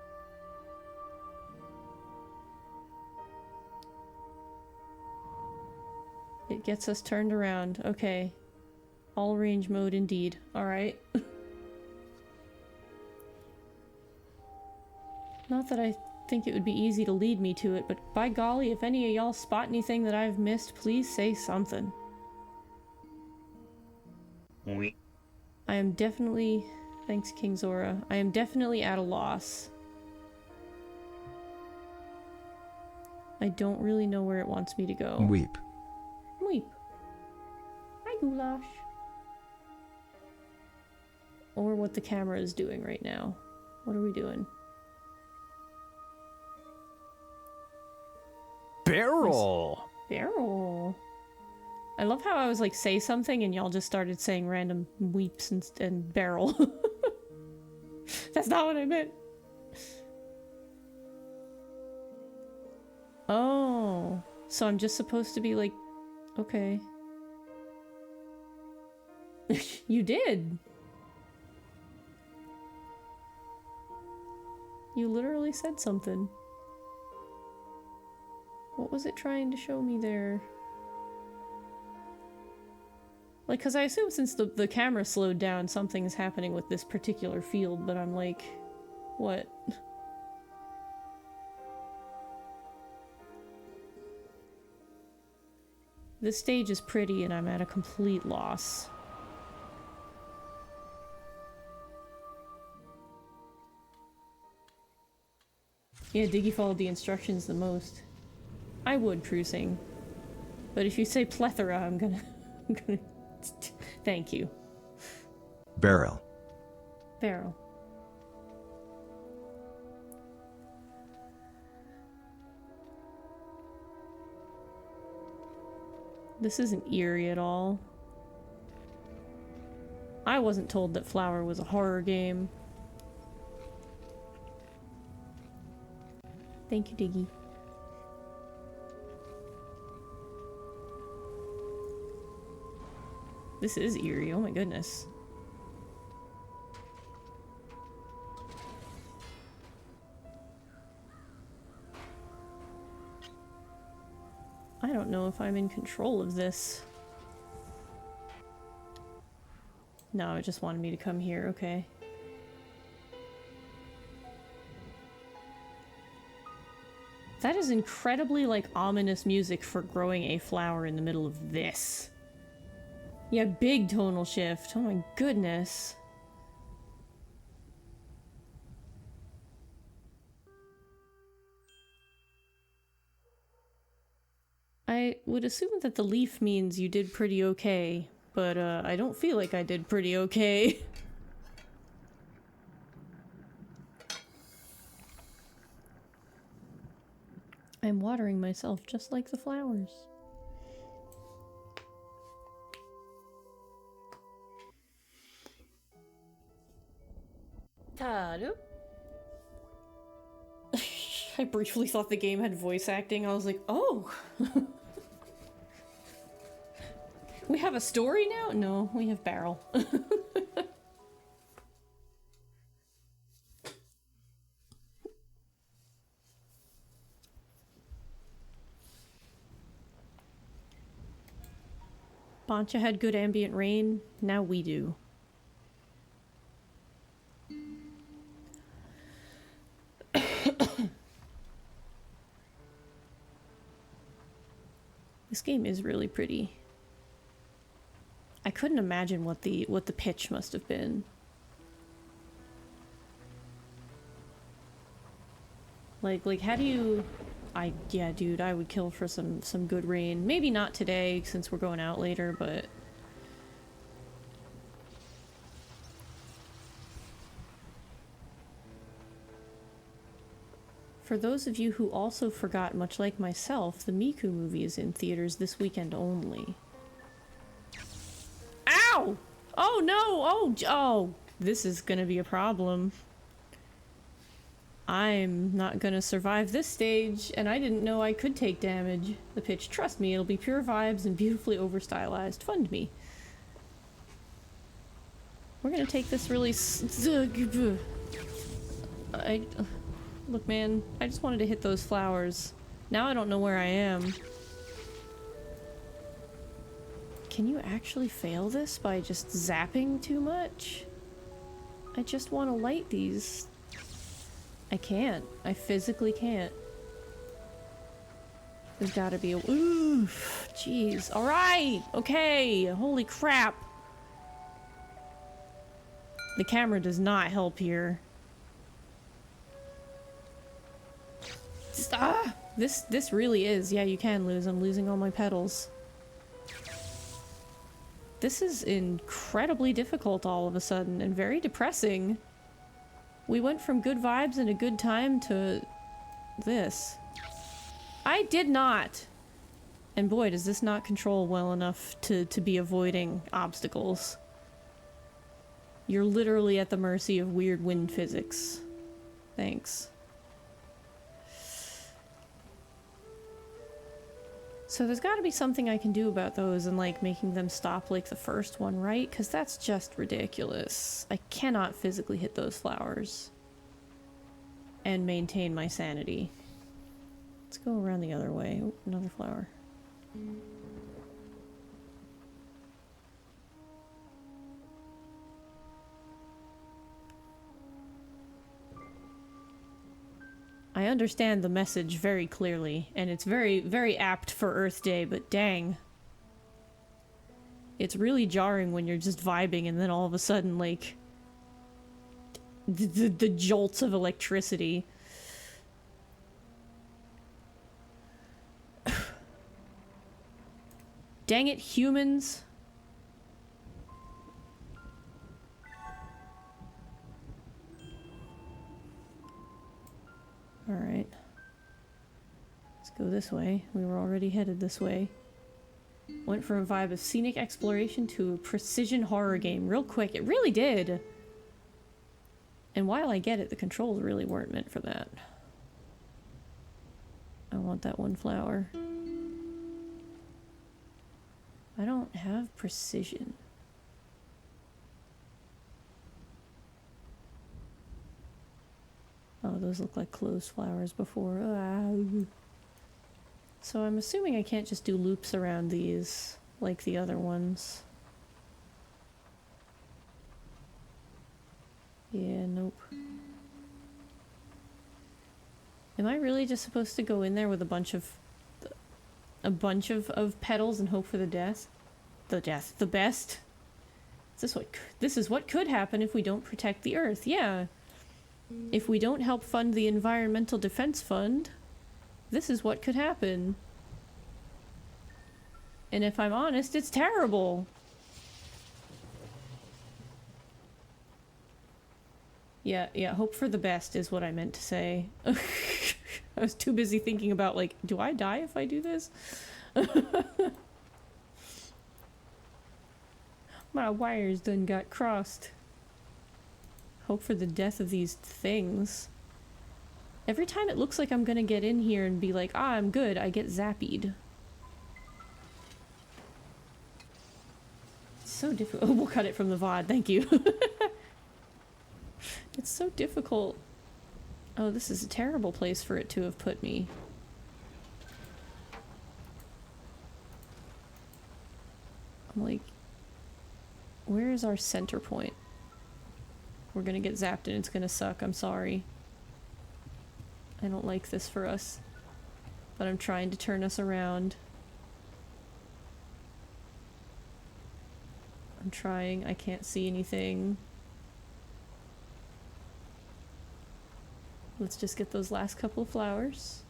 A: It gets us turned around. Okay. All range mode indeed. Alright. Not that I think it would be easy to lead me to it, but by golly, if any of y'all spot anything that I've missed, please say something. I am definitely... Thanks, King Zora. I am definitely at a loss. I don't really know where it wants me to go.
C: Weep.
A: Weep. Hi, Goulash. Or what the camera is doing right now. What are we doing?
B: Barrel!
A: Barrel. I love how I was like, say something, and y'all just started saying random weeps and barrel. That's not what I meant. Oh. So I'm just supposed to be like, okay. You did. You literally said something. What was it trying to show me there? Like, cause I assume since the camera slowed down, something's happening with this particular field, but I'm like, what? This stage is pretty and I'm at a complete loss. Yeah, Diggy followed the instructions the most. I would cruising. But if you say plethora, I'm gonna... Thank you.
C: Barrel.
A: Barrel. This isn't eerie at all. I wasn't told that Flower was a horror game. Thank you, Diggy. This is eerie, oh my goodness. I don't know if I'm in control of this. No, it just wanted me to come here, okay. That is incredibly, like, ominous music for growing a flower in the middle of this. Yeah, big tonal shift. Oh my goodness. I would assume that the leaf means you did pretty okay, but I don't feel like I did pretty okay. I'm watering myself just like the flowers. Taru? I briefly thought the game had voice acting. I was like, oh! We have a story now? No, we have Barrel. Boncha had good ambient rain, now we do. This game is really pretty. I couldn't imagine what the pitch must have been. Like how do you... yeah, dude, I would kill for some good rain. Maybe not today, since we're going out later, but... For those of you who also forgot, much like myself, the Miku movie is in theaters this weekend only. Ow! Oh no! Oh, this is gonna be a problem. I'm not gonna survive this stage, and I didn't know I could take damage. The pitch, trust me, it'll be pure vibes and beautifully over-stylized. Fund me. We're gonna take this really look, man, I just wanted to hit those flowers. Now I don't know where I am. Can you actually fail this by just zapping too much? I just want to light these. I can't. I physically can't. There's gotta be a... Oof! Jeez. Alright! Okay! Holy crap! The camera does not help here. This really is. Yeah, you can lose. I'm losing all my petals. This is incredibly difficult all of a sudden, and very depressing. We went from good vibes and a good time to this. I did not! And boy, does this not control well enough to be avoiding obstacles. You're literally at the mercy of weird wind physics. Thanks. So there's gotta be something I can do about those and like making them stop like the first one, right? Because that's just ridiculous. I cannot physically hit those flowers and maintain my sanity. Let's go around the other way. Oh, another flower. I understand the message very clearly, and it's very, very apt for Earth Day, but dang. It's really jarring when you're just vibing and then all of a sudden, like, the jolts of electricity. Dang it, humans. Alright. Let's go this way. We were already headed this way. Went from a vibe of scenic exploration to a precision horror game real quick. It really did! And while I get it, the controls really weren't meant for that. I want that one flower. I don't have precision. Oh, those look like closed flowers before. So I'm assuming I can't just do loops around these like the other ones. Yeah, nope. Am I really just supposed to go in there with a bunch of petals and hope for the best? The best? This is what could happen if we don't protect the Earth. Yeah. If we don't help fund the Environmental Defense Fund, this is what could happen. And if I'm honest, it's terrible. Yeah, hope for the best is what I meant to say. I was too busy thinking about, like, do I die if I do this? My wires done got crossed. Hope for the death of these things. Every time it looks like I'm gonna get in here and be like, ah, I'm good, I get zapped. It's so difficult. Oh, we'll cut it from the VOD, thank you. It's so difficult. Oh, this is a terrible place for it to have put me. I'm like, where is our center point? We're gonna get zapped and it's gonna suck, I'm sorry. I don't like this for us. But I'm trying to turn us around. I'm trying, I can't see anything. Let's just get those last couple of flowers.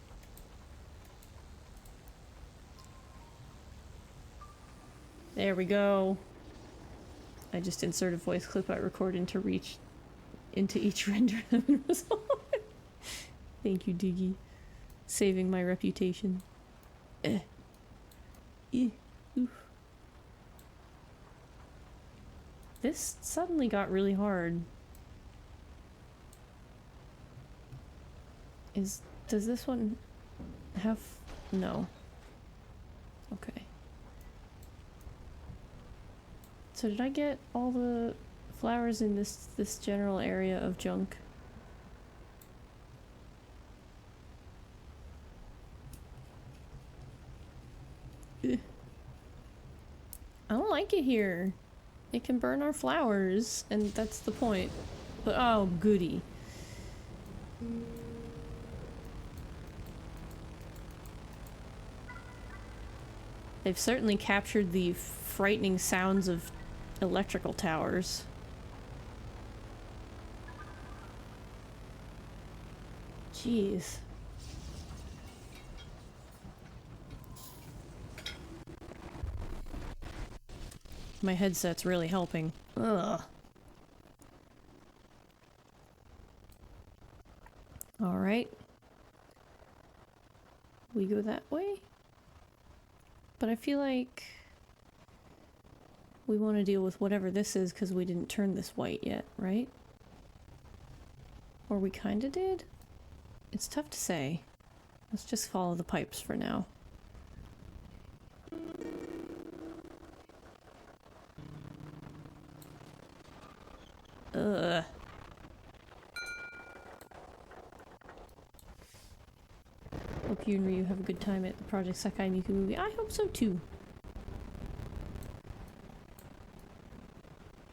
A: There we go. I just insert a voice clip I record into each render result. Thank you, Diggy. Saving my reputation. Oof. This suddenly got really hard. Does this one have... No. Okay. So did I get all the flowers in this general area of junk? Ugh. I don't like it here. It can burn our flowers, and that's the point. But oh, goody. They've certainly captured the frightening sounds of electrical towers. Jeez. My headset's really helping. Ugh. Alright. We go that way? But I feel like we want to deal with whatever this is because we didn't turn this white yet, right? Or we kinda did? It's tough to say. Let's just follow the pipes for now. Ugh. Hope you and Ryu have a good time at the Project Sakai Miku movie. I hope so too.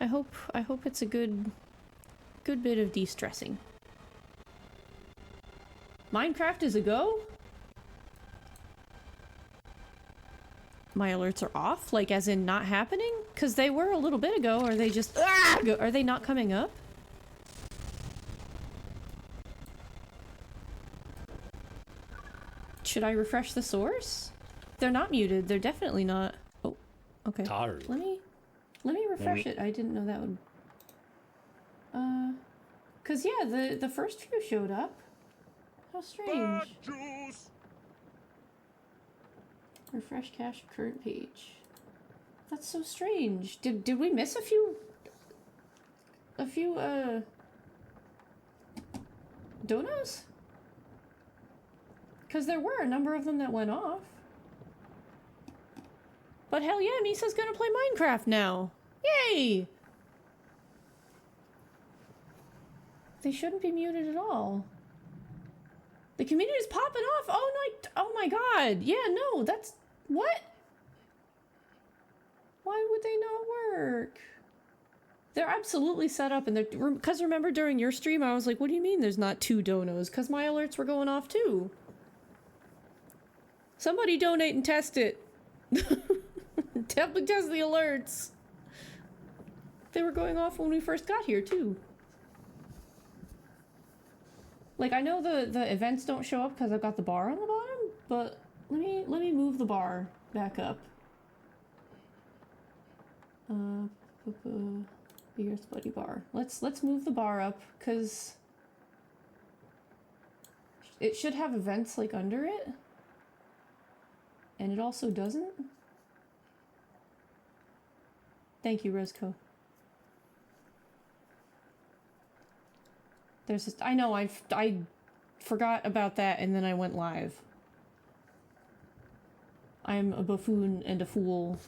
A: I hope it's a good bit of de-stressing. Minecraft is a go? My alerts are off? Like as in not happening? Cause they were a little bit ago, or they just are they not coming up? Should I refresh the source? They're not muted. They're definitely not. Oh, okay.
E: Taru.
A: Let me refresh it. I didn't know that would. Cause yeah, the first few showed up. How strange. Refresh cache current page. That's so strange. Did we miss a few donos? Because there were a number of them that went off. But hell yeah, Misa's gonna play Minecraft now. Yay! They shouldn't be muted at all. The community is popping off. Oh my god. Yeah, no, that's... What? Why would they not work? They're absolutely set up, and they're, because remember during your stream I was like, what do you mean there's not 2 donos? Because my alerts were going off too. Somebody donate and test it. Definitely test the alerts. They were going off when we first got here too. Like, I know the events don't show up because I've got the bar on the bottom, but let me move the bar back up. Bigger spuddy bar. Let's move the bar up because it should have events like under it, and it also doesn't. Thank you, Roscoe. There's just, I know, I forgot about that and then I went live. I'm a buffoon and a fool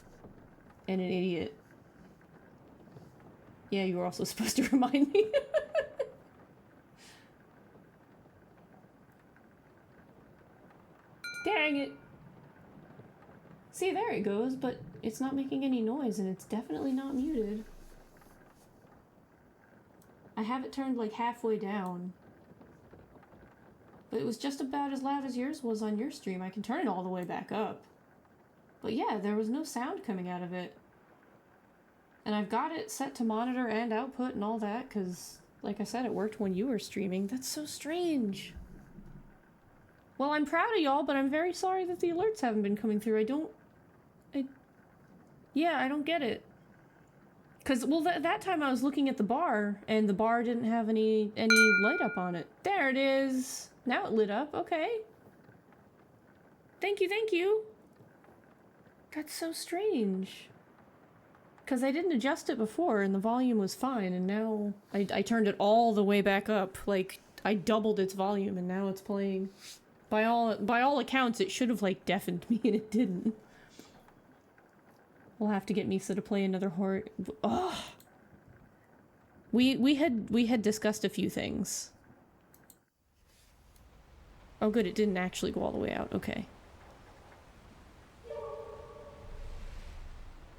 A: and an idiot. Yeah, you were also supposed to remind me. Dang it. See, there it goes, but it's not making any noise and it's definitely not muted. I have it turned like halfway down. But it was just about as loud as yours was on your stream. I can turn it all the way back up. But yeah, there was no sound coming out of it. And I've got it set to monitor and output and all that, because, like I said, it worked when you were streaming. That's so strange. Well, I'm proud of y'all, but I'm very sorry that the alerts haven't been coming through. I don't get it. Because, well, that time I was looking at the bar, and the bar didn't have any light up on it. There it is! Now it lit up, okay. Thank you, thank you! That's so strange. Because I didn't adjust it before, and the volume was fine, and now I turned it all the way back up. Like, I doubled its volume, and now it's playing. By all accounts, it should have, like, deafened me, and it didn't. We'll have to get Misa to play another horror. Ugh. We had discussed a few things. Oh good, it didn't actually go all the way out. Okay.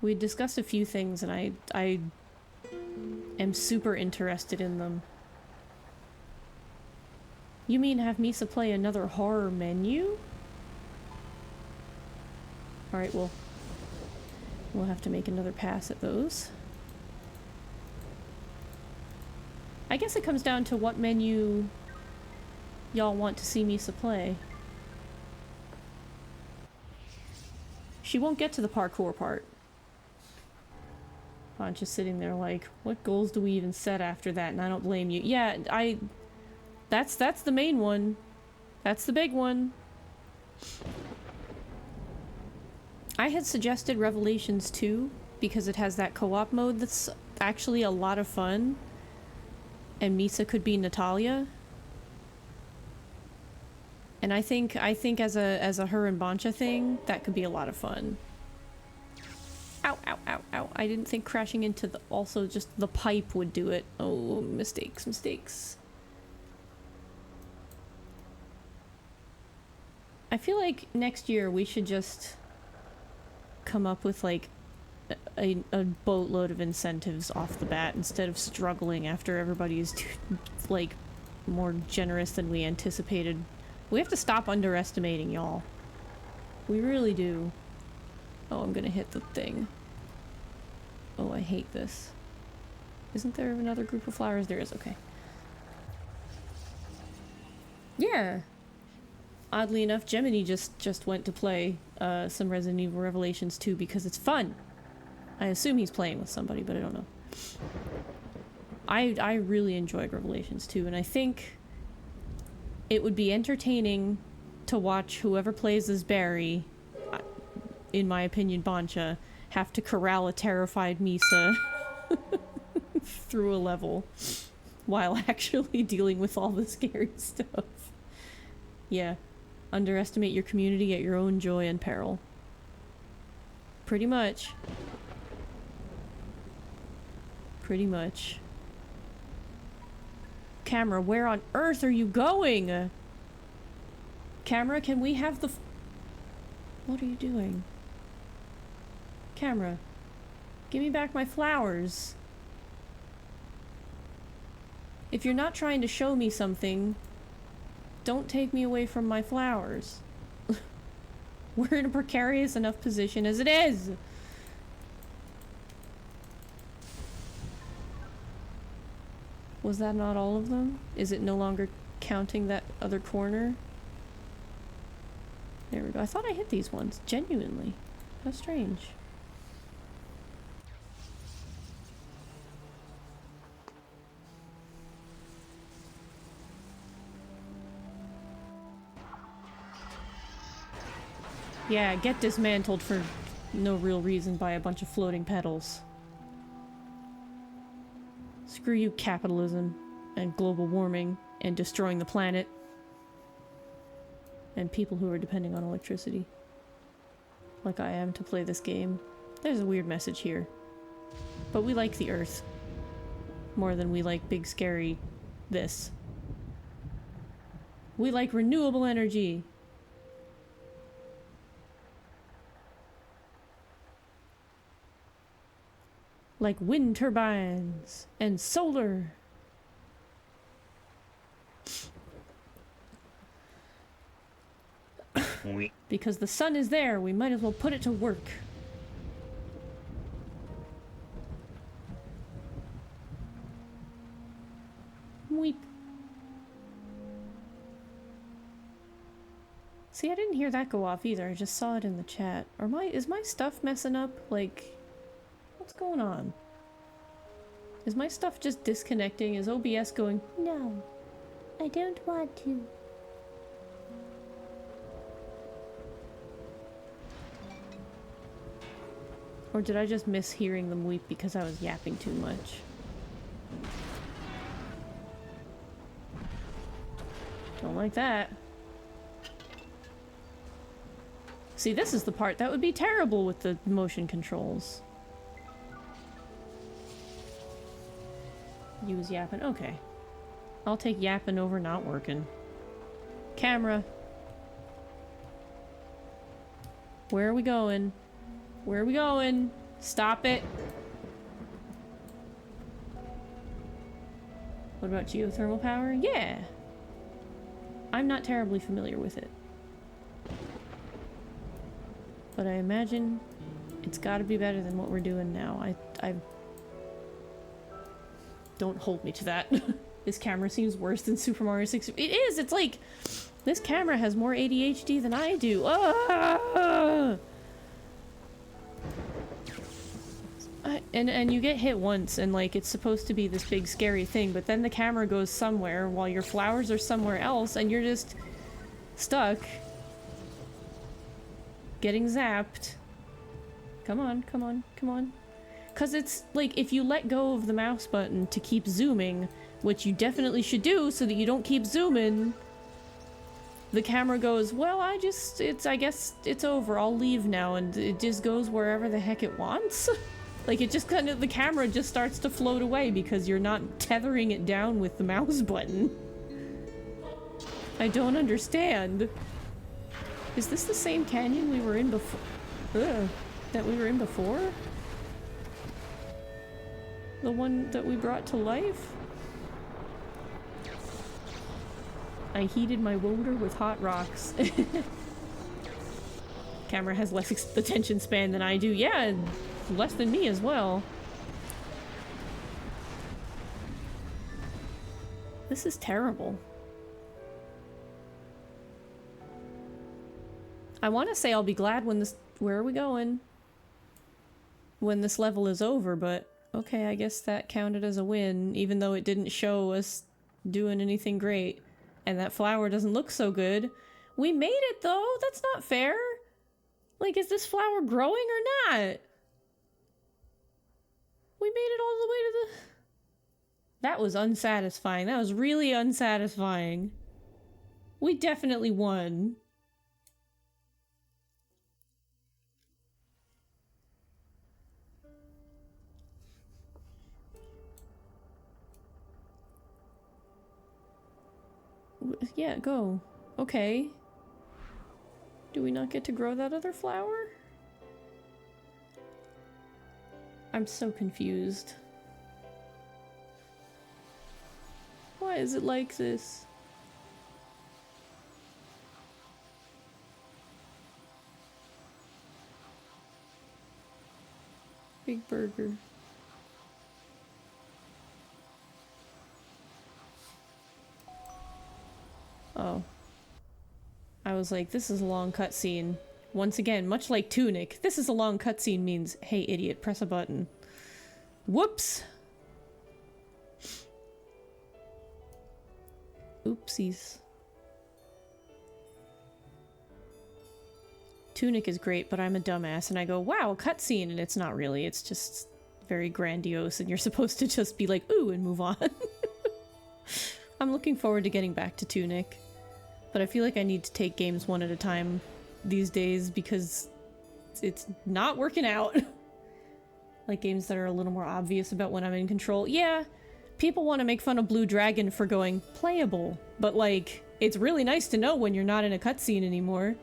A: We discussed a few things and I am super interested in them. You mean have Misa play another horror menu? Alright, well, we'll have to make another pass at those. I guess it comes down to what menu y'all want to see Misa play. She won't get to the parkour part. I'm just sitting there like, what goals do we even set after that? And I don't blame you. Yeah, that's the main one. That's the big one. I had suggested Revelations 2 because it has that co-op mode that's actually a lot of fun. And Misa could be Natalia. And I think as a her and Bancha thing, that could be a lot of fun. Ow, ow, ow, ow. I didn't think crashing into also just the pipe would do it. Oh, mistakes, mistakes. I feel like next year we should just come up with like a boatload of incentives off the bat instead of struggling after everybody is like more generous than we anticipated. We have to stop underestimating y'all. We really do. Oh, I'm gonna hit the thing. Oh, I hate this. Isn't there another group of flowers? There is, okay. Yeah. Oddly enough, Gemini just went to play some Resident Evil Revelations 2 because it's fun. I assume he's playing with somebody, but I don't know. I really enjoyed Revelations 2, and I think it would be entertaining to watch whoever plays as Barry, in my opinion Bancha, have to corral a terrified Misa through a level while actually dealing with all the scary stuff. Yeah. Underestimate your community at your own joy and peril. Pretty much. Pretty much. Camera, where on earth are you going? Camera, can we have the what are you doing? Camera, give me back my flowers. If you're not trying to show me something, don't take me away from my flowers. We're in a precarious enough position as it is! Was that not all of them? Is it no longer counting that other corner? There we go. I thought I hit these ones. Genuinely. How strange. Yeah, get dismantled for no real reason by a bunch of floating petals. Screw you, capitalism, and global warming, and destroying the planet. And people who are depending on electricity. Like I am to play this game. There's a weird message here. But we like the Earth. More than we like big scary this. We like renewable energy. Like wind turbines and solar. Because the sun is there, we might as well put it to work. Weep. See, I didn't hear that go off either. I just saw it in the chat. Or is my stuff messing up? Like, what's going on? Is my stuff just disconnecting? Is OBS going, no, I don't want to. Or did I just miss hearing them weep because I was yapping too much? Don't like that. See, this is the part that would be terrible with the motion controls. Use yapping. Okay. I'll take yapping over not working. Camera. Where are we going? Where are we going? Stop it. What about geothermal power? Yeah. I'm not terribly familiar with it. But I imagine it's gotta be better than what we're doing now. I don't hold me to that. This camera seems worse than Super Mario 6. It is! It's like, this camera has more ADHD than I do. Ah! And you get hit once, and like, it's supposed to be this big scary thing, but then the camera goes somewhere while your flowers are somewhere else, and you're just stuck. Getting zapped. Come on, come on, come on. Because it's like, if you let go of the mouse button to keep zooming, which you definitely should do so that you don't keep zooming, the camera goes, well, I guess it's over, I'll leave now, and it just goes wherever the heck it wants. Like, it just kind of, the camera just starts to float away because you're not tethering it down with the mouse button. I don't understand. Is this the same canyon we were in before? That we were in before? The one that we brought to life? I heated my wounder with hot rocks. Camera has less attention span than I do. Yeah, less than me as well. This is terrible. I want to say I'll be glad when this... Where are we going? When this level is over, but... Okay, I guess that counted as a win, even though it didn't show us doing anything great. And that flower doesn't look so good. We made it, though! That's not fair! Like, is this flower growing or not? We made it all the way to the... That was unsatisfying. That was really unsatisfying. We definitely won. Yeah, go. Okay. Do we not get to grow that other flower? I'm so confused. Why is it like this? Big burger. Oh. I was like, this is a long cutscene. Once again, much like Tunic, this is a long cutscene means, hey idiot, press a button. Whoops! Oopsies. Tunic is great, but I'm a dumbass, and I go, wow, a cutscene, and it's not really, it's just very grandiose, and you're supposed to just be like, ooh, and move on. I'm looking forward to getting back to Tunic, but I feel like I need to take games one at a time these days, because it's not working out. Like games that are a little more obvious about when I'm in control. Yeah, people want to make fun of Blue Dragon for going playable, but like, it's really nice to know when you're not in a cutscene anymore.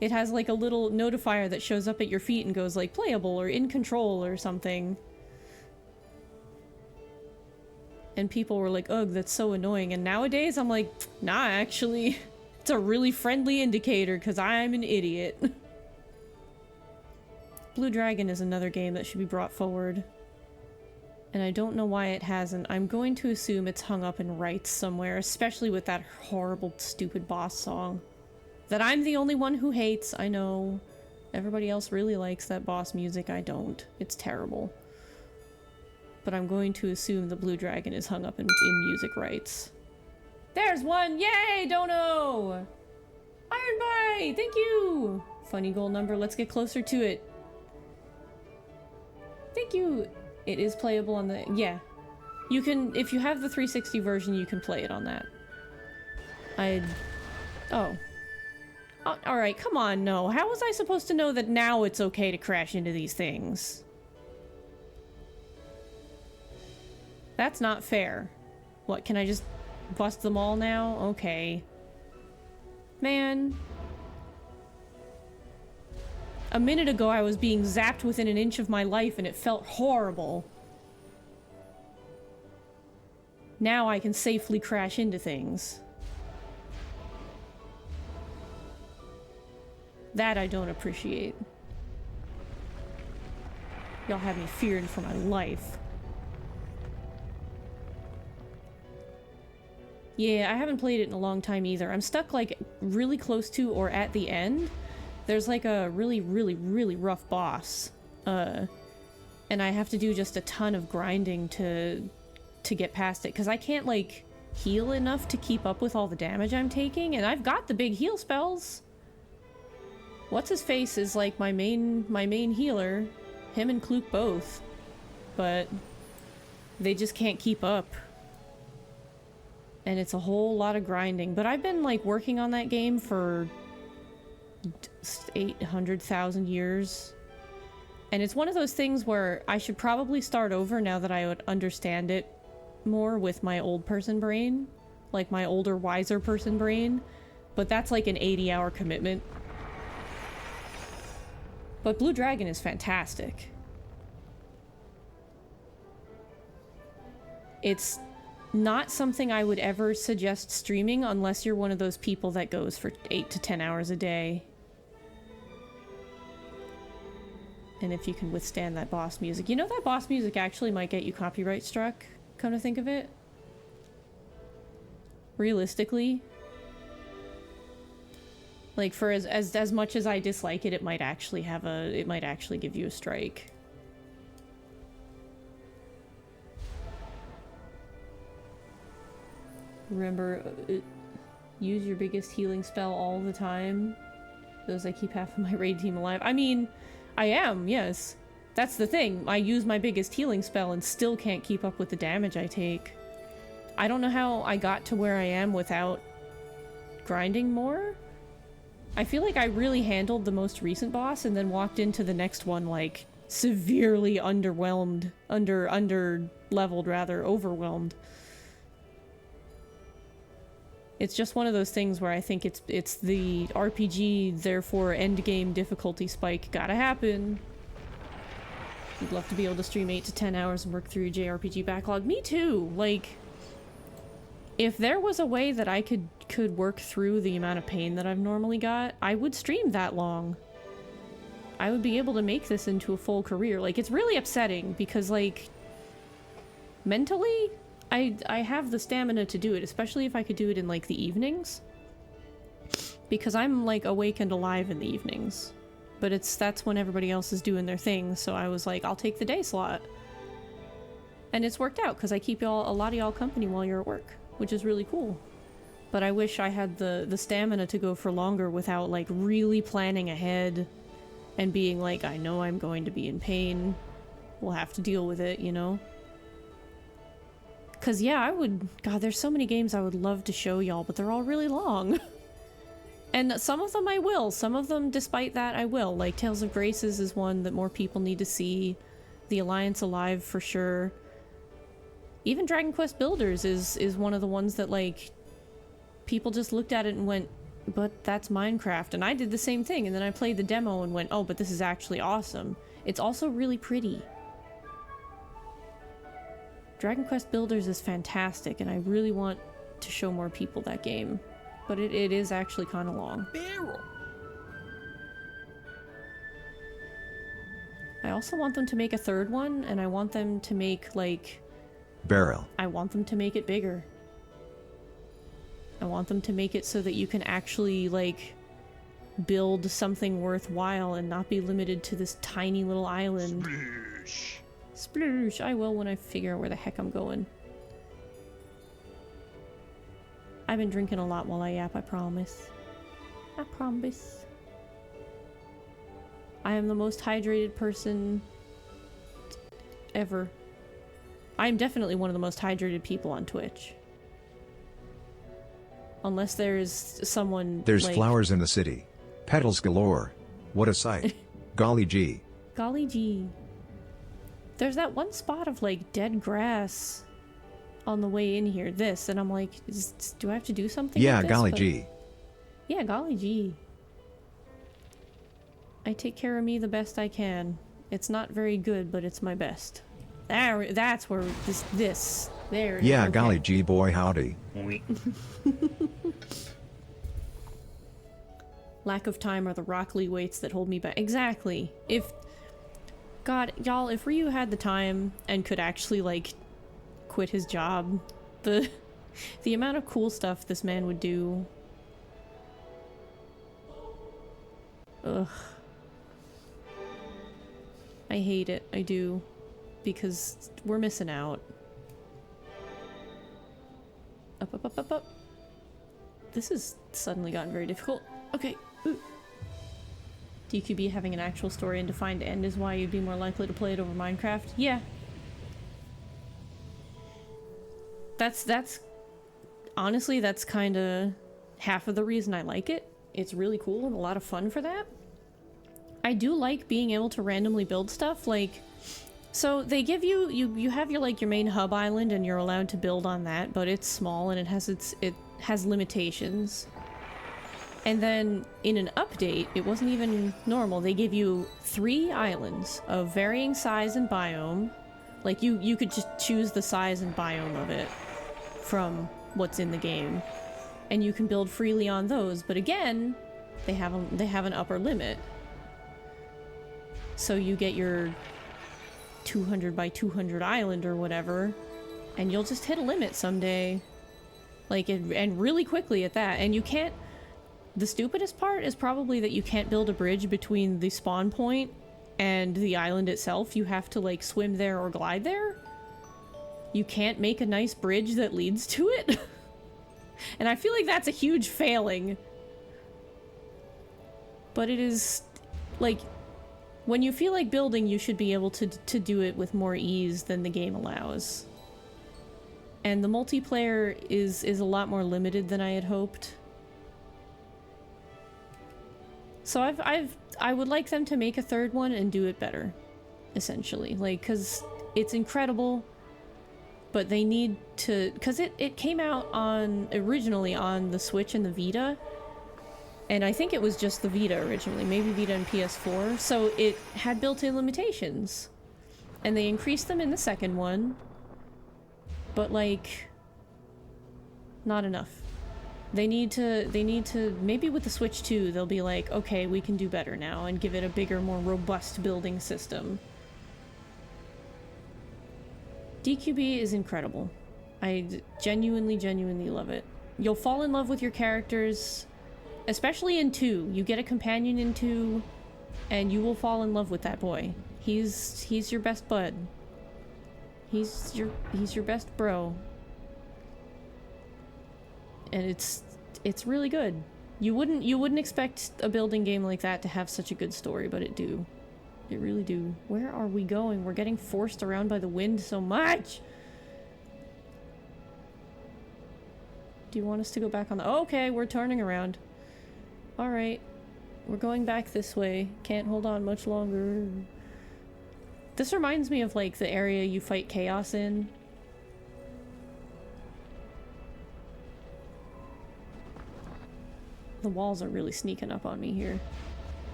A: It has like a little notifier that shows up at your feet and goes like playable or in control or something. And people were like, ugh, that's so annoying. And nowadays I'm like, nah, actually, it's a really friendly indicator because I'm an idiot. Blue Dragon is another game that should be brought forward. And I don't know why it hasn't. I'm going to assume it's hung up in rights somewhere, especially with that horrible, stupid boss song. That I'm the only one who hates, I know. Everybody else really likes that boss music, I don't. It's terrible. But I'm going to assume the Blue Dragon is hung up in music rights. There's one! Yay, Dono! Iron Bite! Thank you! Funny goal number, let's get closer to it. Thank you! It is playable on the... yeah. You can... if you have the 360 version, you can play it on that. Oh. Oh, alright, come on, no. How was I supposed to know that now it's okay to crash into these things? That's not fair. What, can I just bust them all now? Okay. Man. A minute ago I was being zapped within an inch of my life and it felt horrible. Now I can safely crash into things. That I don't appreciate. Y'all have me fearing for my life. Yeah, I haven't played it in a long time either. I'm stuck like really close to or at the end. There's like a really, really, really rough boss. And I have to do just a ton of grinding to get past it, because I can't like heal enough to keep up with all the damage I'm taking, and I've got the big heal spells. What's-his-face is like my main healer. Him and Kluke both. But they just can't keep up. And it's a whole lot of grinding. But I've been like working on that game for 800,000 years. And it's one of those things where I should probably start over now that I would understand it more with my old person brain. Like my older, wiser person brain. But that's like an 80-hour commitment. But Blue Dragon is fantastic. It's not something I would ever suggest streaming unless you're one of those people that goes for 8 to 10 hours a day. And if you can withstand that boss music. You know that boss music actually might get you copyright struck, come to think of it? Realistically. Like, for as much as I dislike it, it might actually have a... it might actually give you a strike. Remember, use your biggest healing spell all the time. Those I keep half of my raid team alive. I mean, I am, yes. That's the thing. I use my biggest healing spell and still can't keep up with the damage I take. I don't know how I got to where I am without grinding more. I feel like I really handled the most recent boss and then walked into the next one, like, severely underwhelmed. Under-leveled, rather. Overwhelmed. It's just one of those things where I think it's the RPG, therefore endgame difficulty spike gotta happen. You'd love to be able to stream 8 to 10 hours and work through your JRPG backlog. Me too! Like, if there was a way that I could work through the amount of pain that I've normally got, I would stream that long. I would be able to make this into a full career. Like, it's really upsetting because, like, mentally, I have the stamina to do it, especially if I could do it in, like, the evenings. Because I'm, like, awake and alive in the evenings. But that's when everybody else is doing their thing, so I was like, I'll take the day slot. And it's worked out, because I keep a lot of y'all company while you're at work, which is really cool. But I wish I had the stamina to go for longer without, like, really planning ahead and being like, I know I'm going to be in pain. We'll have to deal with it, you know? Because, yeah, God, there's so many games I would love to show y'all, but they're all really long. And some of them I will. Some of them, despite that, I will. Like, Tales of Graces is one that more people need to see. The Alliance Alive, for sure. Even Dragon Quest Builders is one of the ones that, like, people just looked at it and went, but that's Minecraft. And I did the same thing, and then I played the demo and went, oh, but this is actually awesome. It's also really pretty. Dragon Quest Builders is fantastic, and I really want to show more people that game. But it is actually kind of long.
B: Barrel.
A: I also want them to make a third one, and I want them to make, like...
C: Barrel.
A: I want them to make it bigger. I want them to make it so that you can actually, like, build something worthwhile and not be limited to this tiny little island.
B: Sploosh.
A: Sploosh! I will when I figure out where the heck I'm going. I've been drinking a lot while I yap, I promise. I promise. I am the most hydrated person ever. I am definitely one of the most hydrated people on Twitch. Unless there's someone
C: There's
A: like...
C: flowers in the city. Petals galore. What a sight. Golly gee.
A: Golly gee. There's that one spot of, like, dead grass on the way in here. This, and I'm like, do I have to do something
C: Yeah,
A: with this?
C: golly
A: But...
C: gee.
A: Yeah, golly gee. I take care of me the best I can. It's not very good, but it's my best. That's where this. There it is.
C: Yeah,
A: Okay.
C: golly gee, boy howdy.
A: Lack of time are the rockly weights that hold me back. Exactly. God, y'all, if Ryu had the time and could actually, like, quit his job, the amount of cool stuff this man would do. Ugh. I hate it. I do. Because we're missing out. Up, up, up, up, up. This has suddenly gotten very difficult. Okay. Ooh. DQB having an actual story and defined end is why you'd be more likely to play it over Minecraft? Yeah. That's honestly, that's kind of half of the reason I like it. It's really cool and a lot of fun for that. I do like being able to randomly build stuff, like, so they give you, you have your, like, your main hub island and you're allowed to build on that, but it's small and it has limitations. And then in an update, it wasn't even normal. They give you 3 islands of varying size and biome. Like, you could just choose the size and biome of it from what's in the game. And you can build freely on those, but again, they have an upper limit. So you get your 200 by 200 island or whatever, and you'll just hit a limit someday. Like, and really quickly at that. And you can't... The stupidest part is probably that you can't build a bridge between the spawn point and the island itself. You have to, like, swim there or glide there. You can't make a nice bridge that leads to it. And I feel like that's a huge failing. But it is, like, when you feel like building, you should be able to do it with more ease than the game allows. And the multiplayer is a lot more limited than I had hoped. So I would like them to make a third one and do it better, essentially. Like, because it's incredible, but they need to... Because it came out originally on the Switch and the Vita, and I think it was just the Vita originally, maybe Vita and PS4, so it had built-in limitations. And they increased them in the second one. But, like, not enough. They need to, maybe with the Switch 2, they'll be like, okay, we can do better now, and give it a bigger, more robust building system. DQB is incredible. I genuinely love it. You'll fall in love with your characters, especially in 2. You get a companion in 2, and you will fall in love with that boy. He's your best bud. He's your best bro. And it's really good. You wouldn't expect a building game like that to have such a good story, but it do. It really do. Where are we going? We're getting forced around by the wind so much. Do you want us to go back on the... Oh, okay, we're turning around. Alright. We're going back this way. Can't hold on much longer. This reminds me of, like, the area you fight Chaos in. The walls are really sneaking up on me here.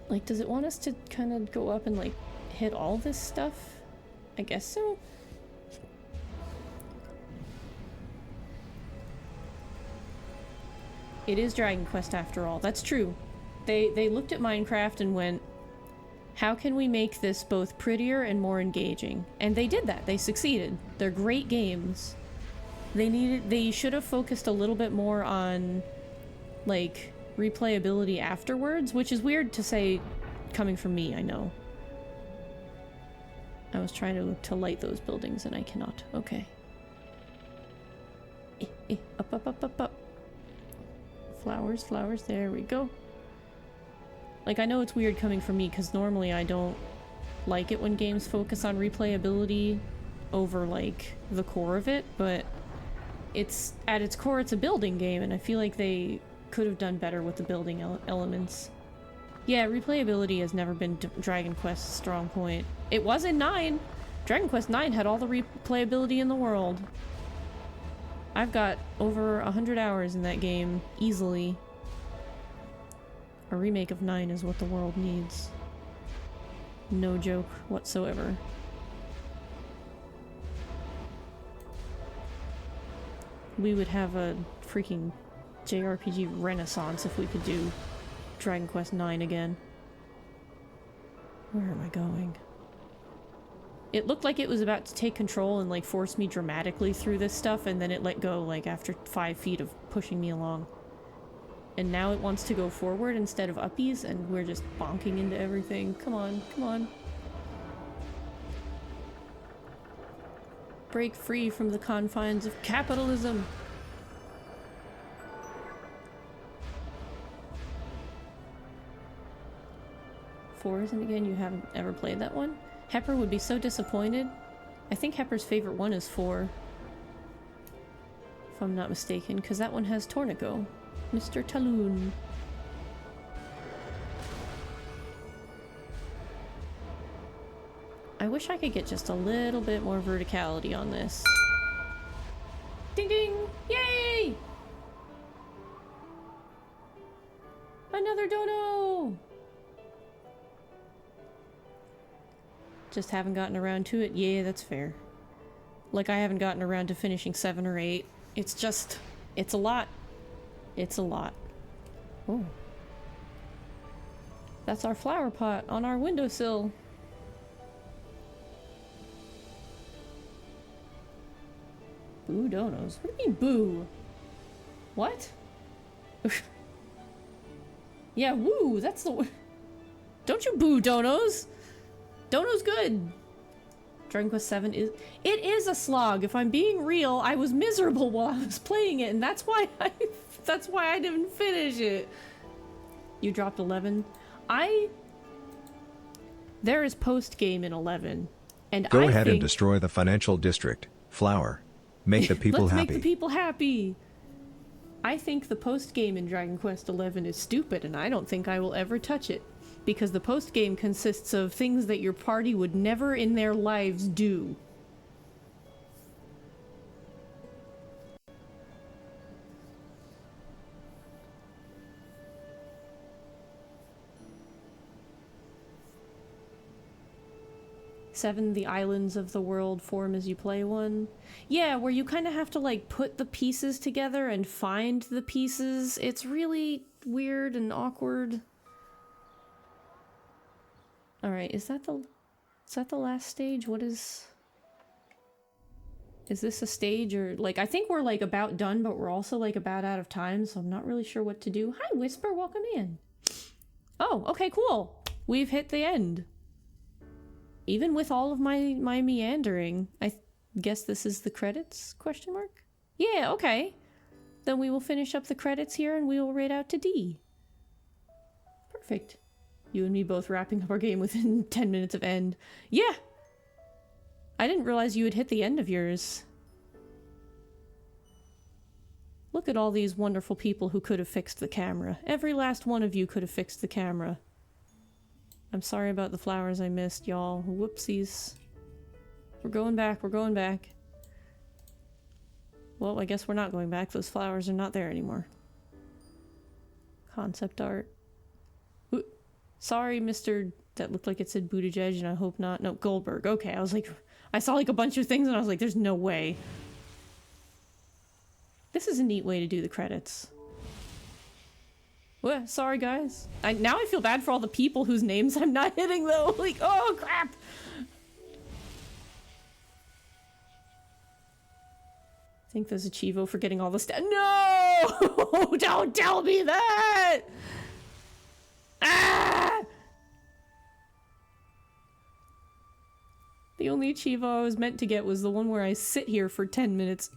A: Like, does it want us to kind of go up and, like, hit all this stuff? I guess so. It is Dragon Quest after all. That's true. They looked at Minecraft and went, how can we make this both prettier and more engaging? And they did that. They succeeded. They're great games. They should have focused a little bit more on, like, replayability afterwards, which is weird to say coming from me, I know. I was trying to light those buildings and I cannot. Okay. Up. Flowers, flowers, there we go. Like, I know it's weird coming from me because normally I don't like it when games focus on replayability over, like, the core of it, but it's, at its core, it's a building game, and I feel like they could have done better with the building elements. Yeah, replayability has never been Dragon Quest's strong point. It was in 9! Dragon Quest 9 had all the replayability in the world. I've got over 100 hours in that game, easily. A remake of 9 is what the world needs. No joke whatsoever. We would have a freaking JRPG renaissance if we could do Dragon Quest 9 again. Where am I going? It looked like it was about to take control and, like, force me dramatically through this stuff, and then it let go, like, after 5 feet of pushing me along. And now it wants to go forward instead of uppies, and we're just bonking into everything. Come on, come on. Break free from the confines of capitalism. Forest, again, you haven't ever played that one? Hepper would be so disappointed. I think Hepper's favorite one is 4. If I'm not mistaken, because that one has Tornico. Mr. Talon. I wish I could get just a little bit more verticality on this. Ding ding! Yay! Another dono! Just haven't gotten around to it? Yeah, that's fair. Like, I haven't gotten around to finishing 7 or 8. It's just... it's a lot. It's a lot. Oh. That's our flower pot on our windowsill. Boo donos. What do you mean boo? What? Yeah, woo! That's the... Don't you boo donos! Dono's good! Dragon Quest 7 is... It is a slog! If I'm being real, I was miserable while I was playing it, and that's why I... that's why I didn't finish it! You dropped 11? There is post-game in 11, and
C: Go
A: I
C: ahead
A: think...
C: and destroy the financial district, Flower. Make the people
A: Let's
C: happy.
A: make the people happy! I think the post-game in Dragon Quest 11 is stupid, and I don't think I will ever touch it. Because the post-game consists of things that your party would never in their lives do. 7, the islands of the world form as you play one. Yeah, where you kind of have to like put the pieces together and find the pieces. It's really weird and awkward. Alright, is that the last stage? What is this a stage or like, I think we're like about done, but we're also like about out of time, so I'm not really sure what to do. Hi Whisper, welcome in. Oh, okay, cool. We've hit the end. Even with all of my meandering, I guess this is the credits, question mark? Yeah, okay. Then we will finish up the credits here and we will raid out to D. Perfect. You and me both wrapping up our game within 10 minutes of end. Yeah! I didn't realize you had hit the end of yours. Look at all these wonderful people who could have fixed the camera. Every last one of you could have fixed the camera. I'm sorry about the flowers I missed, y'all. Whoopsies. We're going back, we're going back. Well, I guess we're not going back. Those flowers are not there anymore. Concept art. Ooh, sorry, Mr. That looked like it said Buttigieg, and I hope not. No, Goldberg. Okay, I was like... I saw like a bunch of things, and I was like, there's no way. This is a neat way to do the credits. Well, sorry guys. Now I feel bad for all the people whose names I'm not hitting though. Like, oh crap! I think there's a Chivo for getting all the stuff. No! Don't tell me that! Ah! The only Chivo I was meant to get was the one where I sit here for 10 minutes.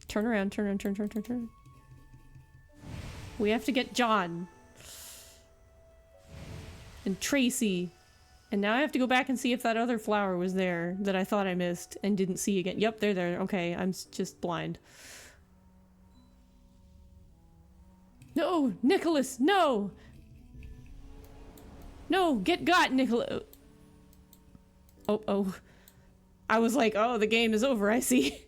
A: Turn around, turn around, turn. We have to get John. And Tracy. And now I have to go back and see if that other flower was there that I thought I missed and didn't see again. Yep, they're there. Okay, I'm just blind. No! Nicholas! No! No! Get got, Nicholas! Oh. I was like, oh, the game is over, I see.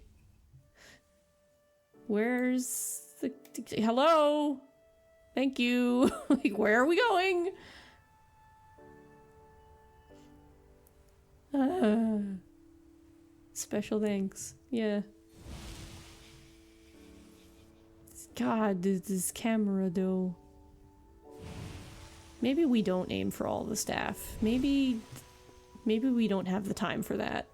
A: Where's the... Hello? Thank you. Like, where are we going? Special thanks. Yeah. God, this camera though. Maybe we don't aim for all the staff. Maybe we don't have the time for that.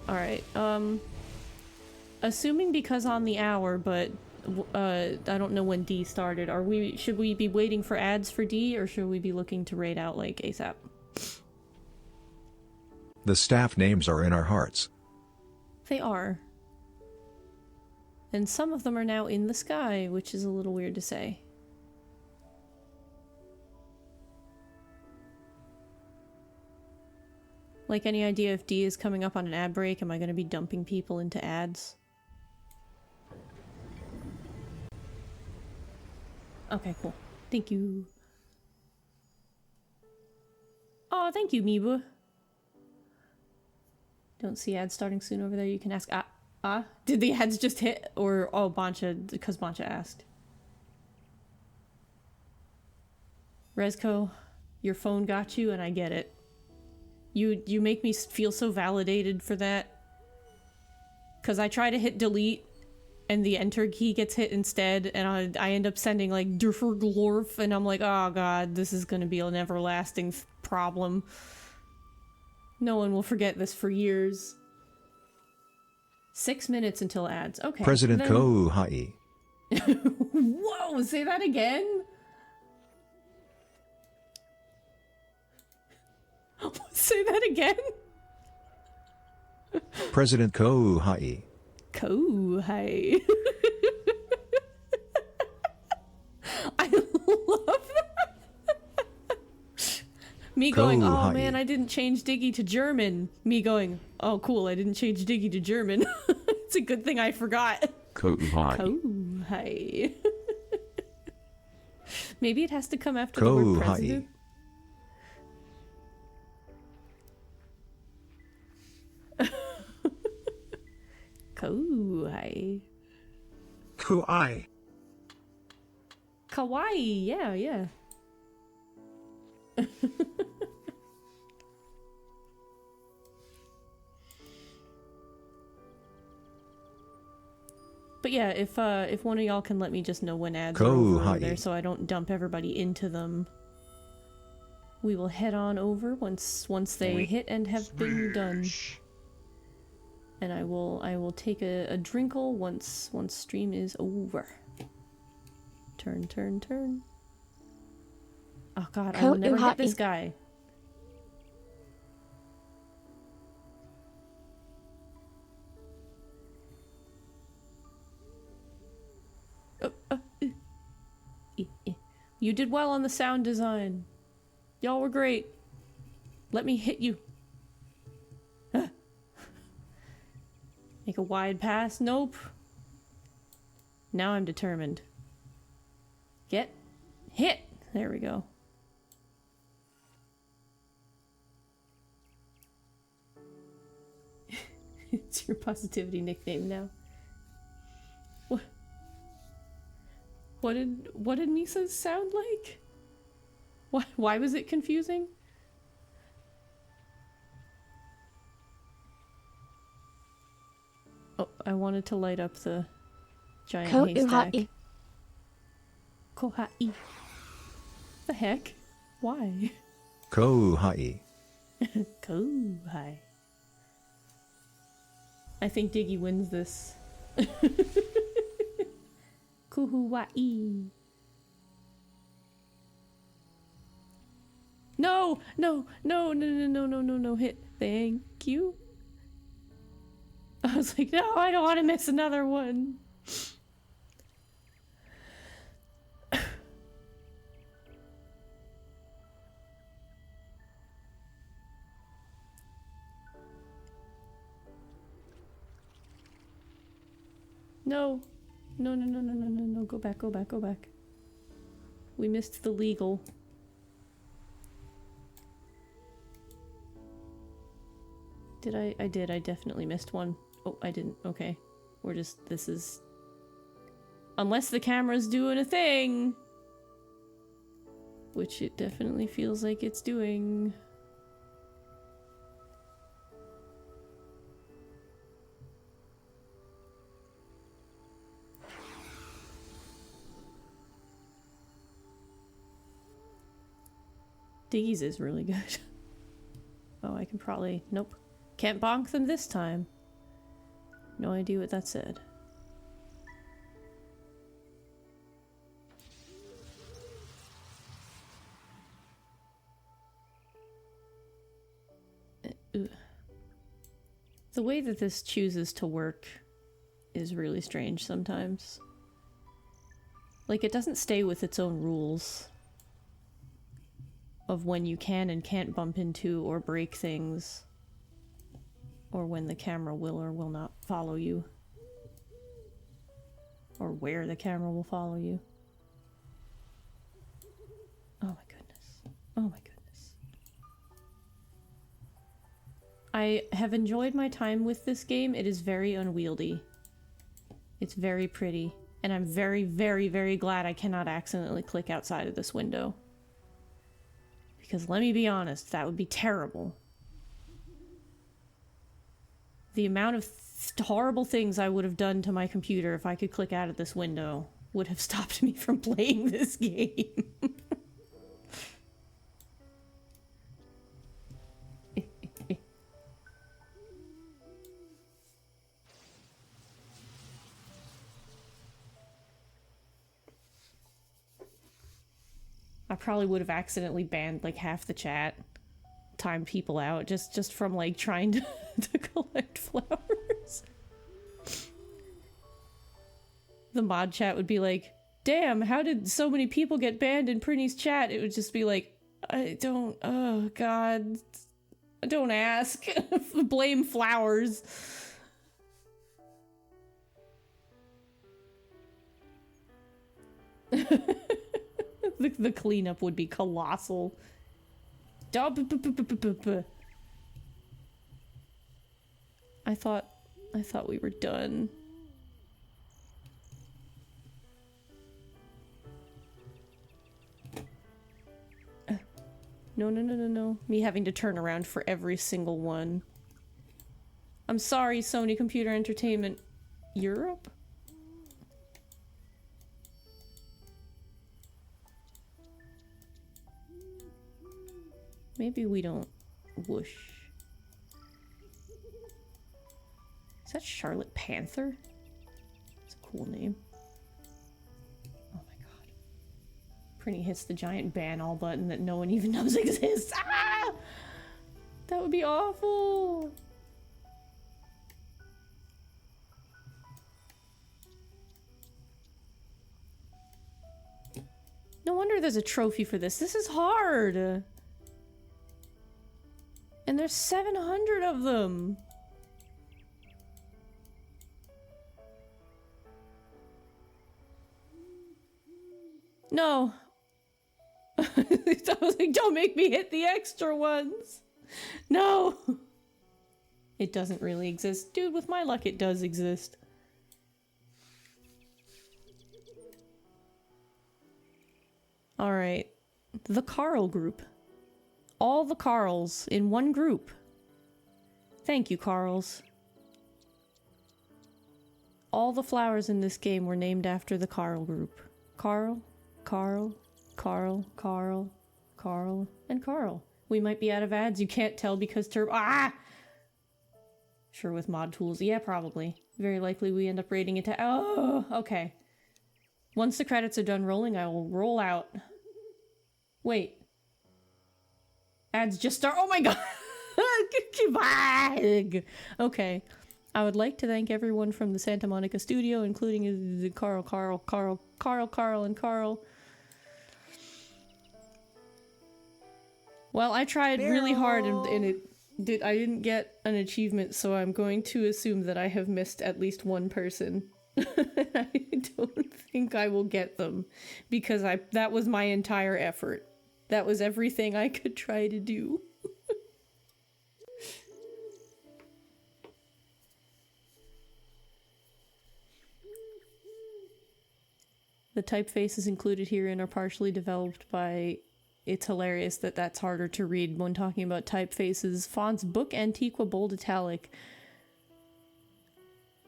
A: Alright, assuming because on the hour, but I don't know when D started. Should we be waiting for ads for D, or should we be looking to raid out like ASAP?
C: The staff names are in our hearts.
A: They are. And some of them are now in the sky, which is a little weird to say. Like, any idea if D is coming up on an ad break? Am I going to be dumping people into ads? Okay, cool. Thank you. Oh, thank you, Mibu. Don't see ads starting soon over there. You can ask. Did the ads just hit? Or, oh, Bancha, because Bancha asked. Rezko, your phone got you, and I get it. You make me feel so validated for that. Because I try to hit delete, and the enter key gets hit instead, and I end up sending like Durfer Glorf, and I'm like, oh god, this is gonna be an everlasting problem. No one will forget this for years. 6 minutes until ads. Okay.
C: President
A: then...
C: Kouhai.
A: Whoa, say that again? Say that again?
C: President Kouhai.
A: Kouhai. I love that. Me going, oh man, I didn't change Diggy to German. Me going, oh cool, I didn't change Diggy to German. It's a good thing I forgot.
E: Kouhai.
A: Kouhai. Maybe it has to come after the word president. Kawaii.
B: Kawaii.
A: Kawaii, yeah. But yeah, if one of y'all can let me just know when ads are over there
C: Kohai.
A: so I don't dump everybody into them. We will head on over once they hit and have been done. And I will take a drinkle once stream is over. Turn, turn, turn. Oh god, I will never hit this guy. You did well on the sound design. Y'all were great. Let me hit you. Make a wide pass. Nope. Now I'm determined. Get hit. There we go. It's your positivity nickname now. What did Misa's sound like? Why was it confusing? Oh, I wanted to light up the giant haystack. Kohai. The heck? Why?
C: Kohai.
A: Kohai. I think Diggy wins this. Kuhuwai. No, no, no, no, no, no, no, no, no, hit. Thank you. I was like, no, I don't want to miss another one. No. No, no, no, no, no, no, no. Go back, go back, go back. We missed the legal. Did I? I did. I definitely missed one. Oh, I didn't. Okay. We're just... This is... Unless the camera's doing a thing! Which it definitely feels like it's doing. Diggy's is really good. Oh, I can probably... Nope. Can't bonk them this time. No idea what that said. The way that this chooses to work is really strange sometimes. Like, it doesn't stay with its own rules of when you can and can't bump into or break things, or when the camera will or will not follow you, or where the camera will follow you. Oh my goodness. Oh my goodness. I have enjoyed my time with this game. It is very unwieldy. It's very pretty, and I'm very, very, very glad I cannot accidentally click outside of this window. Because let me be honest, that would be terrible. The amount of horrible things I would have done to my computer if I could click out of this window would have stopped me from playing this game. I probably would have accidentally banned like half the chat, timed people out just from like trying to, to collect flowers. The mod chat would be like, damn, how did so many people get banned in Prinny's chat? It would just be like, I don't, oh god, don't ask. Blame flowers. The cleanup would be colossal. I thought we were done. No, no, no, no, no. Me having to turn around for every single one. I'm sorry, Sony Computer Entertainment Europe? Maybe we don't whoosh. Is that Charlotte Panther? It's a cool name. Oh my god. Prinny hits the giant ban all button that no one even knows exists. Ah! That would be awful. No wonder there's a trophy for this. This is hard. And there's 700 of them. No. I was like, don't make me hit the extra ones. No. It doesn't really exist. Dude, with my luck, it does exist. Alright. The Carl group. All the Carls in one group. Thank you, Carls. All the flowers in this game were named after the Carl group. Carl, Carl, Carl, Carl, Carl, and Carl. We might be out of ads, you can't tell because Ah! Sure, with mod tools. Yeah, probably. Very likely we end up rating it to... Oh, okay. Once the credits are done rolling, I will roll out. Wait. Ads just start. Oh my god! Okay. I would like to thank everyone from the Santa Monica studio, including the Carl, and Carl. Well, I tried really hard and I didn't get an achievement, so I'm going to assume that I have missed at least one person. I don't think I will get them because that was my entire effort. That was everything I could try to do. The typefaces included herein are partially developed by... It's hilarious that that's harder to read when talking about typefaces. Fonts Book Antiqua Bold Italic.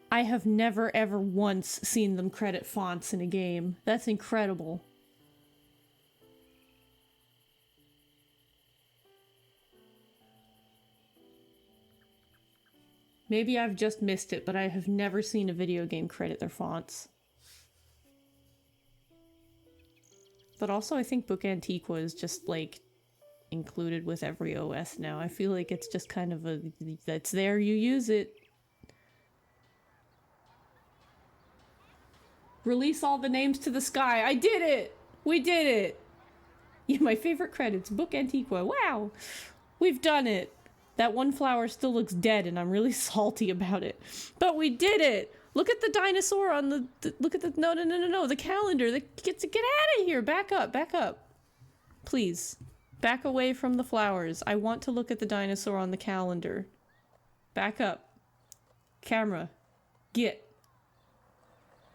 A: I have never ever once seen them credit fonts in a game. That's incredible. Maybe I've just missed it, but I have never seen a video game credit their fonts. But also I think Book Antiqua is just like included with every OS now. I feel like it's just kind of that's there, you use it. Release all the names to the sky. I did it! We did it! Yeah, my favorite credits, Book Antiqua. Wow! We've done it! That one flower still looks dead and I'm really salty about it. But we did it! Look at the dinosaur on the look at the- no, the calendar. Get out of here! Back up. Please. Back away from the flowers. I want to look at the dinosaur on the calendar. Back up. Camera. Get.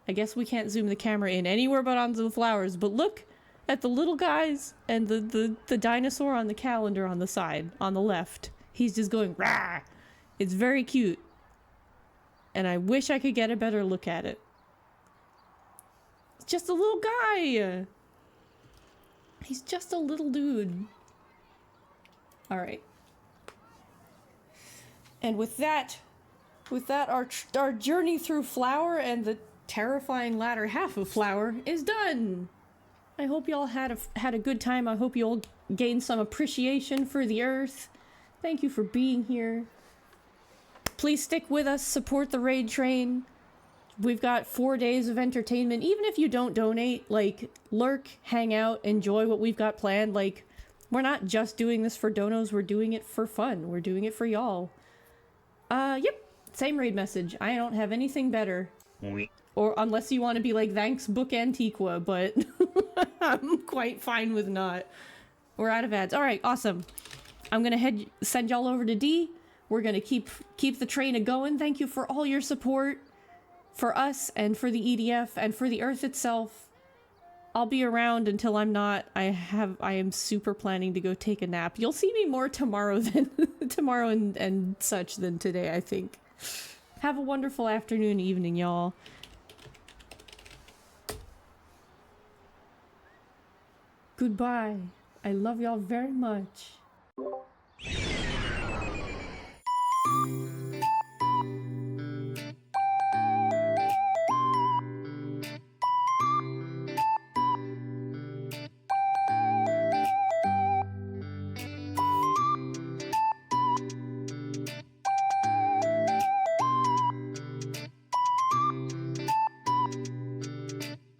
A: I guess we can't zoom the camera in anywhere but onto the flowers, but look at the little guys and the dinosaur on the calendar on the side, on the left. He's just going, rah! It's very cute. And I wish I could get a better look at it. It's just a little guy! He's just a little dude. Alright. And with that, our journey through Flower and the terrifying latter half of Flower is done. I hope y'all had a good time. I hope you all gained some appreciation for the Earth. Thank you for being here. Please stick with us, support the raid train. We've got 4 days of entertainment. Even if you don't donate, like, lurk, hang out, enjoy what we've got planned. Like, we're not just doing this for donos, we're doing it for fun. We're doing it for y'all. Yep, same raid message. I don't have anything better. Or unless you want to be like, thanks Book Antiqua, but I'm quite fine with not. We're out of ads. Alright, awesome. I'm gonna send y'all over to D. We're gonna keep the train a-going. Thank you for all your support. For us, and for the EDF, and for the Earth itself. I'll be around until I'm not. I am super planning to go take a nap. You'll see me more tomorrow than tomorrow and such than today, I think. Have a wonderful afternoon, evening, y'all. Goodbye. I love y'all very much.